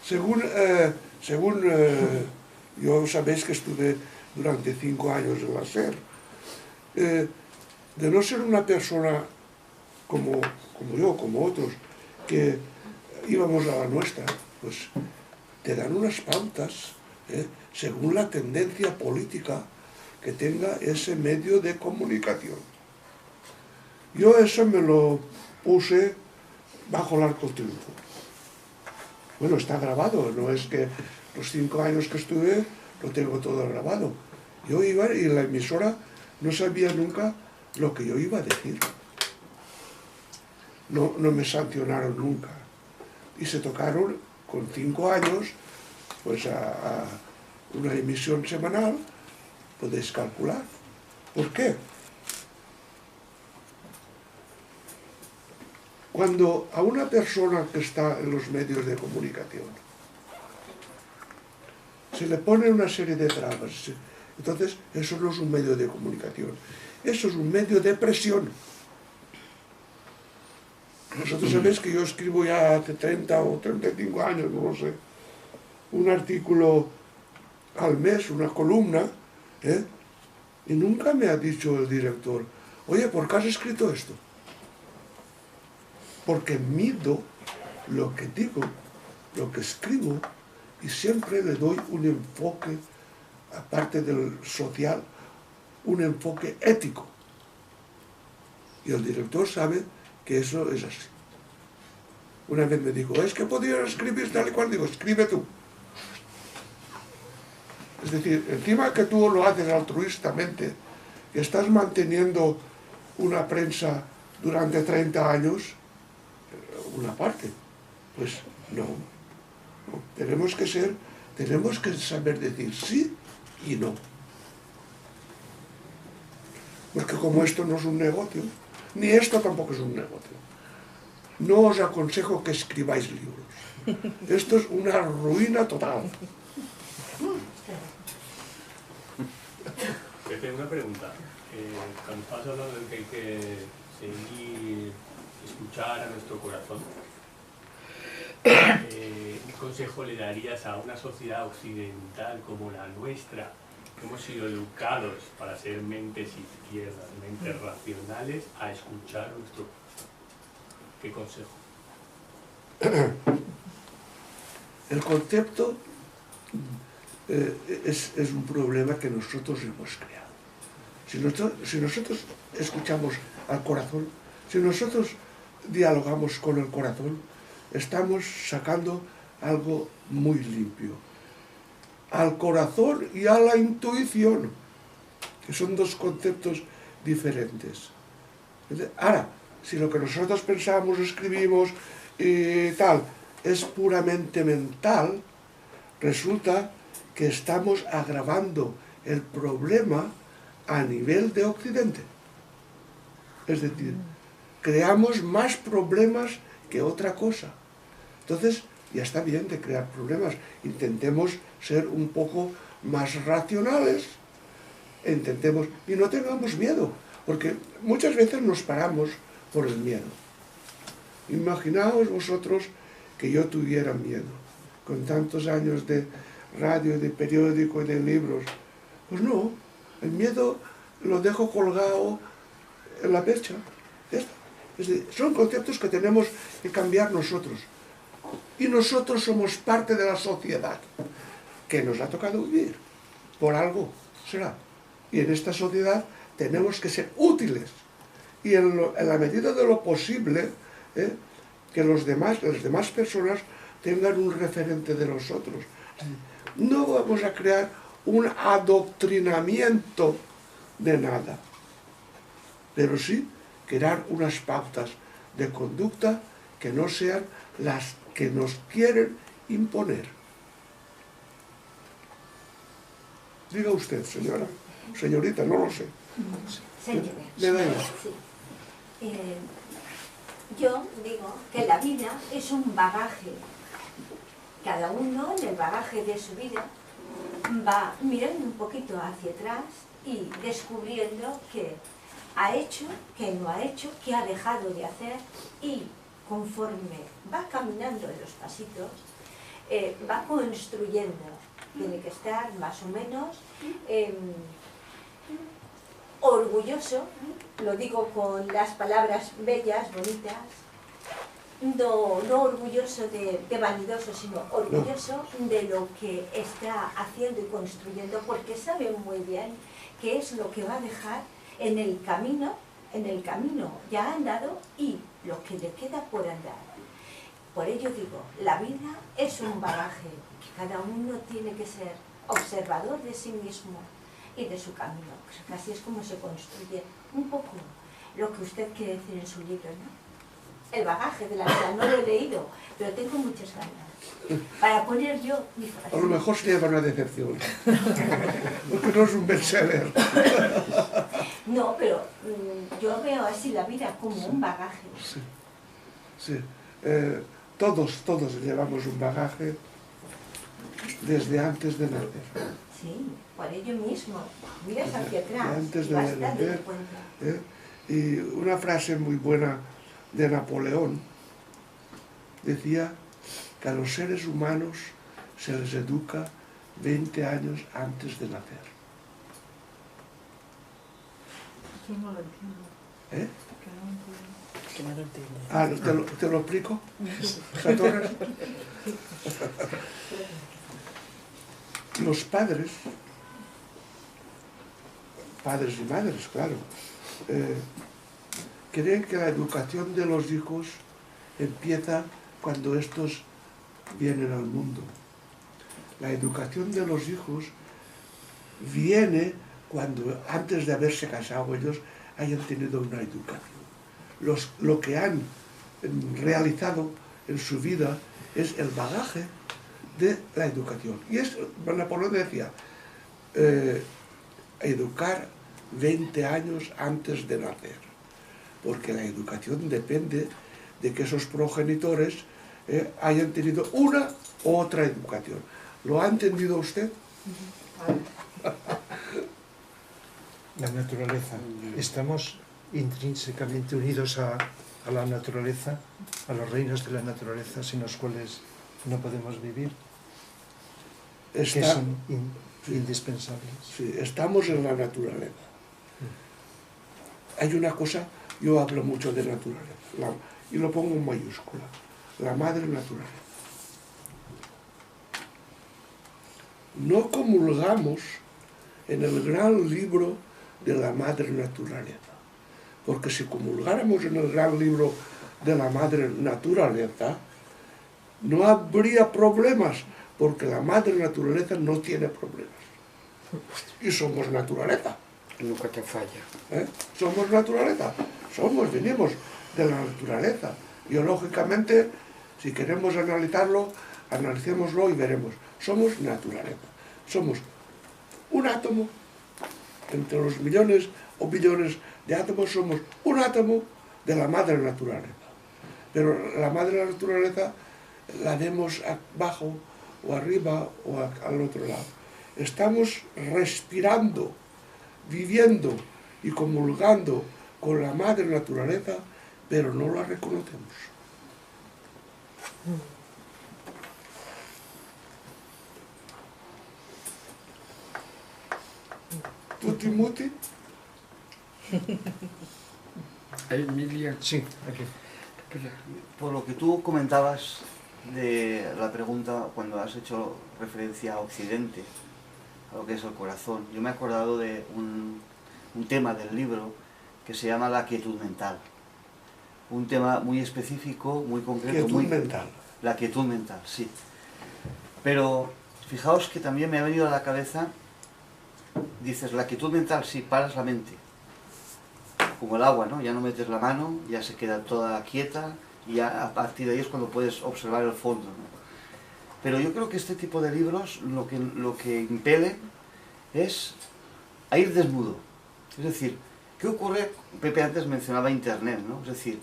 Según yo sabéis que estuve durante 5 años en la SER, de no ser una persona como yo, como otros, que íbamos a la nuestra, pues te dan unas pautas, según la tendencia política que tenga ese medio de comunicación. Yo eso me lo puse bajo el arco triunfo. Bueno, está grabado, no es que los 5 años que estuve lo tengo todo grabado. Yo iba y la emisora no sabía nunca lo que yo iba a decir. No me sancionaron nunca. Y se tocaron con 5 años, pues a una emisión semanal, podéis calcular. ¿Por qué? Cuando a una persona que está en los medios de comunicación se le pone una serie de trabas, entonces eso no es un medio de comunicación, eso es un medio de presión. Vosotros sabéis que yo escribo ya hace 30 o 35 años, no lo sé, un artículo al mes, una columna, y nunca me ha dicho el director, oye, ¿por qué has escrito esto? Porque mido lo que digo, lo que escribo, y siempre le doy un enfoque, aparte del social, un enfoque ético. Y el director sabe que eso es así. Una vez me dijo, es que podrías escribir tal y cual, digo, escribe tú. Es decir, encima que tú lo haces altruistamente, que estás manteniendo una prensa durante 30 años, una parte, pues no. Tenemos que saber decir sí y no. Porque como esto no es un negocio, ni esto tampoco es un negocio, no os aconsejo que escribáis libros. Esto es una ruina total. Pepe, una pregunta. Cuando estás hablando de que hay que seguir, escuchar a nuestro corazón, ¿qué consejo le darías a una sociedad occidental como la nuestra, que hemos sido educados para ser mentes izquierdas, mentes racionales, a escuchar a nuestro corazón? ¿Qué consejo? El concepto es un problema que nosotros hemos creado. Si nosotros escuchamos al corazón, si nosotros dialogamos con el corazón, estamos sacando algo muy limpio. Al corazón y a la intuición, que son dos conceptos diferentes. Ahora, si lo que nosotros pensamos, escribimos y tal, es puramente mental, resulta que estamos agravando el problema a nivel de Occidente. Es decir, creamos más problemas que otra cosa. Entonces, ya está bien de crear problemas. Intentemos ser un poco más racionales, y no tengamos miedo, porque muchas veces nos paramos por el miedo. Imaginaos vosotros que yo tuviera miedo, con tantos años de radio, de periódico y de libros. Pues no, el miedo lo dejo colgado en la percha. Es decir, son conceptos que tenemos que cambiar nosotros. Y nosotros somos parte de la sociedad que nos ha tocado vivir. Por algo será. Y en esta sociedad tenemos que ser útiles. Y en la medida de lo posible, que las demás personas tengan un referente de nosotros. No vamos a crear un adoctrinamiento de nada, pero sí crear unas pautas de conducta que no sean las que nos quieren imponer. Diga usted, señora, señorita, no lo sé. Señora, sí. Yo digo que la vida es un bagaje. Cada uno en el bagaje de su vida va mirando un poquito hacia atrás y descubriendo qué ha hecho, qué no ha hecho, qué ha dejado de hacer, y conforme va caminando en los pasitos, va construyendo. Tiene que estar más o menos orgulloso, lo digo con las palabras bellas, bonitas, no orgulloso de vanidoso, sino orgulloso de lo que está haciendo y construyendo, porque sabe muy bien qué es lo que va a dejar en el camino ya andado y lo que le queda por andar. Por ello digo, la vida es un bagaje que cada uno tiene que ser observador de sí mismo y de su camino. Pues así es como se construye un poco lo que usted quiere decir en su libro, ¿no? El bagaje de la vida, no lo he leído, pero tengo muchas ganas para poner yo mi frase. A lo mejor sería una decepción, porque no es un bestseller. No, pero yo veo así la vida como un bagaje. Sí, sí. Todos llevamos un bagaje desde antes de nacer. Sí, por ello mismo. Miras hacia atrás Antes y de vas dando nacer. cuenta. Y una frase muy buena de Napoleón decía que a los seres humanos se les educa 20 años antes de nacer. Yo no lo entiendo. ¿Eh? Que no lo entiendo. ¿Te lo explico? Torres. Los padres y madres, claro, creen que la educación de los hijos empieza cuando estos vienen al mundo. La educación de los hijos viene cuando, antes de haberse casado, ellos hayan tenido una educación. Lo que han realizado en su vida es el bagaje de la educación. Y Napoleón decía, educar 20 años antes de nacer, porque la educación depende de que esos progenitores hayan tenido una u otra educación. ¿Lo ha entendido usted? La naturaleza. Estamos intrínsecamente unidos a la naturaleza, a los reinos de la naturaleza, sin los cuales no podemos vivir, que son indispensables. Sí, estamos en la naturaleza. Hay una cosa, yo hablo mucho de naturaleza, y lo pongo en mayúscula, la madre naturaleza. No comulgamos en el gran libro de la madre naturaleza, porque si comulgáramos en el gran libro de la madre naturaleza, no habría problemas, porque la madre naturaleza no tiene problemas. Y somos naturaleza. Nunca te falla. Somos naturaleza. Venimos de la naturaleza. Biológicamente, si queremos analizarlo, analicémoslo y veremos. Somos naturaleza. Somos un átomo. Entre los millones o billones de átomos somos un átomo de la madre naturaleza. Pero la madre naturaleza la vemos abajo o arriba o al otro lado. Estamos respirando, viviendo y comulgando con la madre naturaleza, pero no la reconocemos. ¿Tutti muti? Emilia. Sí, aquí. Por lo que tú comentabas de la pregunta cuando has hecho referencia a Occidente, a lo que es el corazón, yo me he acordado de un tema del libro que se llama la quietud mental. Un tema muy específico, muy concreto. Quietud mental. La quietud mental, sí. Pero fijaos que también me ha venido a la cabeza, dices, la quietud mental, sí, paras la mente. Como el agua, ¿no? Ya no metes la mano, ya se queda toda quieta y ya a partir de ahí es cuando puedes observar el fondo, ¿no? Pero yo creo que este tipo de libros lo que impelen es a ir desnudo. Es decir, ¿qué ocurre? Pepe antes mencionaba Internet, ¿no? Es decir,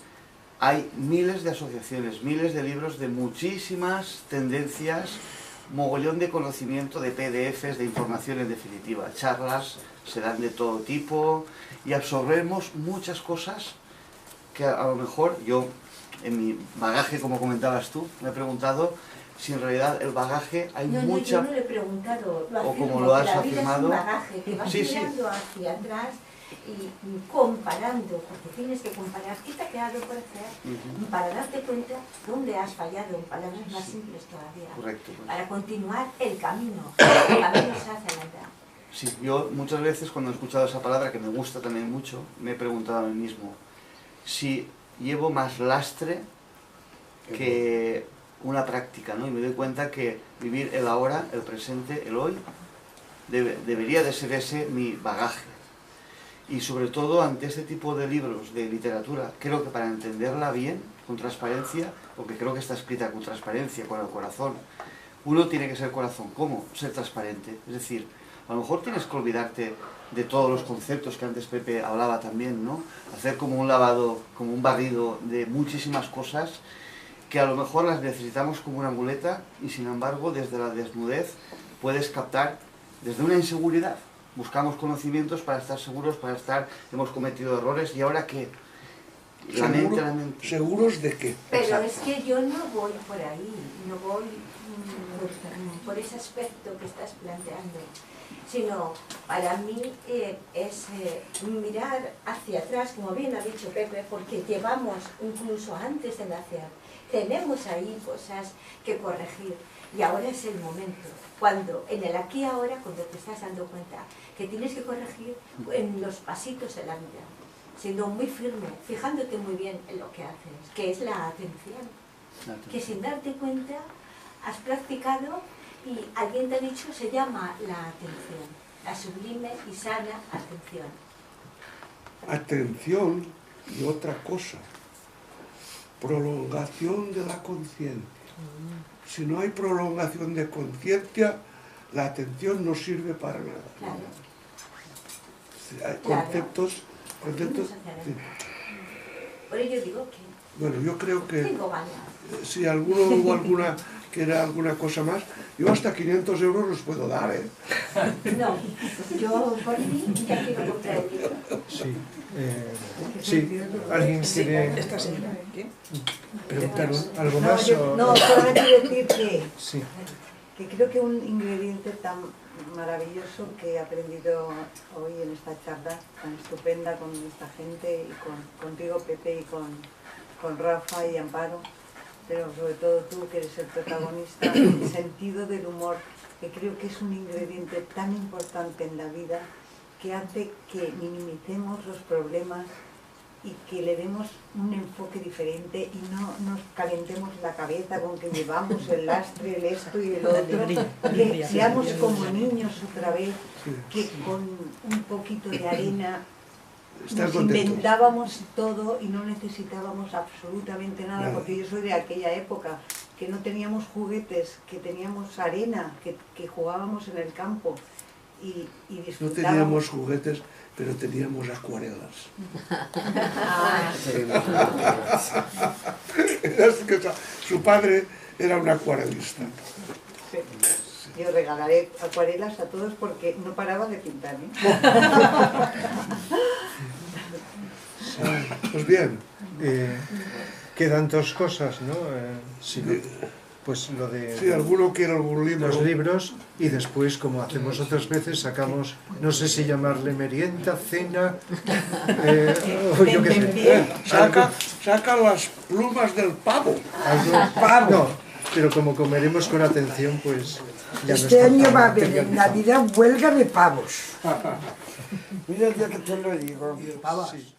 hay miles de asociaciones, miles de libros de muchísimas tendencias, mogollón de conocimiento, de PDFs, de información en definitiva, charlas se dan de todo tipo y absorbemos muchas cosas que a lo mejor yo, en mi bagaje, como comentabas tú, me he preguntado si en realidad el bagaje hay mucha... yo no le he preguntado, lo o como afirmo, lo has que la vida afirmado... es un bagaje que vas mirando hacia atrás y comparando, porque tienes que comparar qué te ha quedado por hacer para darte cuenta dónde has fallado, en palabras más simples todavía. Correcto. Para continuar el camino se hace al andar. Sí, yo muchas veces cuando he escuchado esa palabra, que me gusta también mucho, me he preguntado a mí mismo si llevo más lastre que una práctica, ¿no? Y me doy cuenta que vivir el ahora, el presente, el hoy, debería de ser ese mi bagaje. Y sobre todo ante este tipo de libros de literatura, creo que para entenderla bien, con transparencia, porque creo que está escrita con transparencia, con el corazón, uno tiene que ser corazón. ¿Cómo? Ser transparente. Es decir, a lo mejor tienes que olvidarte de todos los conceptos que antes Pepe hablaba también, ¿no? Hacer como un lavado, como un barrido de muchísimas cosas que a lo mejor las necesitamos como una muleta y sin embargo desde la desnudez puedes captar desde una inseguridad. Buscamos conocimientos para estar seguros, para estar, hemos cometido errores y ahora ¿qué? La mente. ¿Seguros de qué? Pero Exacto. es que yo no voy por ahí, no voy por ese aspecto que estás planteando, sino para mí es mirar hacia atrás, como bien ha dicho Pepe, porque llevamos incluso antes de nacer, tenemos ahí cosas que corregir y ahora es el momento, cuando en el aquí y ahora, cuando te estás dando cuenta que tienes que corregir en los pasitos de la vida, siendo muy firme, fijándote muy bien en lo que haces, que es la atención, que sin darte cuenta has practicado y alguien te ha dicho se llama la atención, la sublime y sana atención. Atención y otra cosa, prolongación de la conciencia. Si no hay prolongación de conciencia, la atención no sirve para nada. Claro. Hay conceptos, sí. Por ello digo que Bueno, yo creo que tengo ganas. si alguno o alguna quiere alguna cosa más, yo hasta 500 euros los puedo dar, ¿eh? No, yo por mí ya quiero comprar el libro. Sí, sí, ¿alguien quiere Esta señora, ¿qué? preguntar algo más? o- No, solamente decir Sí. que creo que un ingrediente tan maravilloso que he aprendido hoy en esta charla tan estupenda con esta gente y contigo Pepe y con Rafa y Amparo, pero sobre todo tú que eres el protagonista, el sentido del humor, que creo que es un ingrediente tan importante en la vida que hace que minimicemos los problemas y que le demos un enfoque diferente y no nos calentemos la cabeza con que llevamos el lastre, el esto y el otro, que seamos como niños otra vez, que con un poquito de arena Estar nos contentos. inventábamos todo y no necesitábamos absolutamente nada, Nada. porque yo soy de aquella época que no teníamos juguetes, que teníamos arena, que jugábamos en el campo y No disfrutábamos. teníamos juguetes, pero teníamos acuarelas. Ah, Es que su padre era un acuarelista. yo regalaré acuarelas a todos porque no paraba de pintar, ¿eh? Pues bien, Quedan dos cosas, ¿no? Pues lo de si alguno quiere algún libro, los libros y después, como hacemos otras veces, sacamos, no sé si llamarle merienda, cena, o yo qué sé. saca las plumas del pavo. Algo, no, pero como comeremos con atención, pues ya no Este está año tan va a haber en materializado. Navidad huelga de pavos. Mira ya que te lo digo. Pavas. Sí.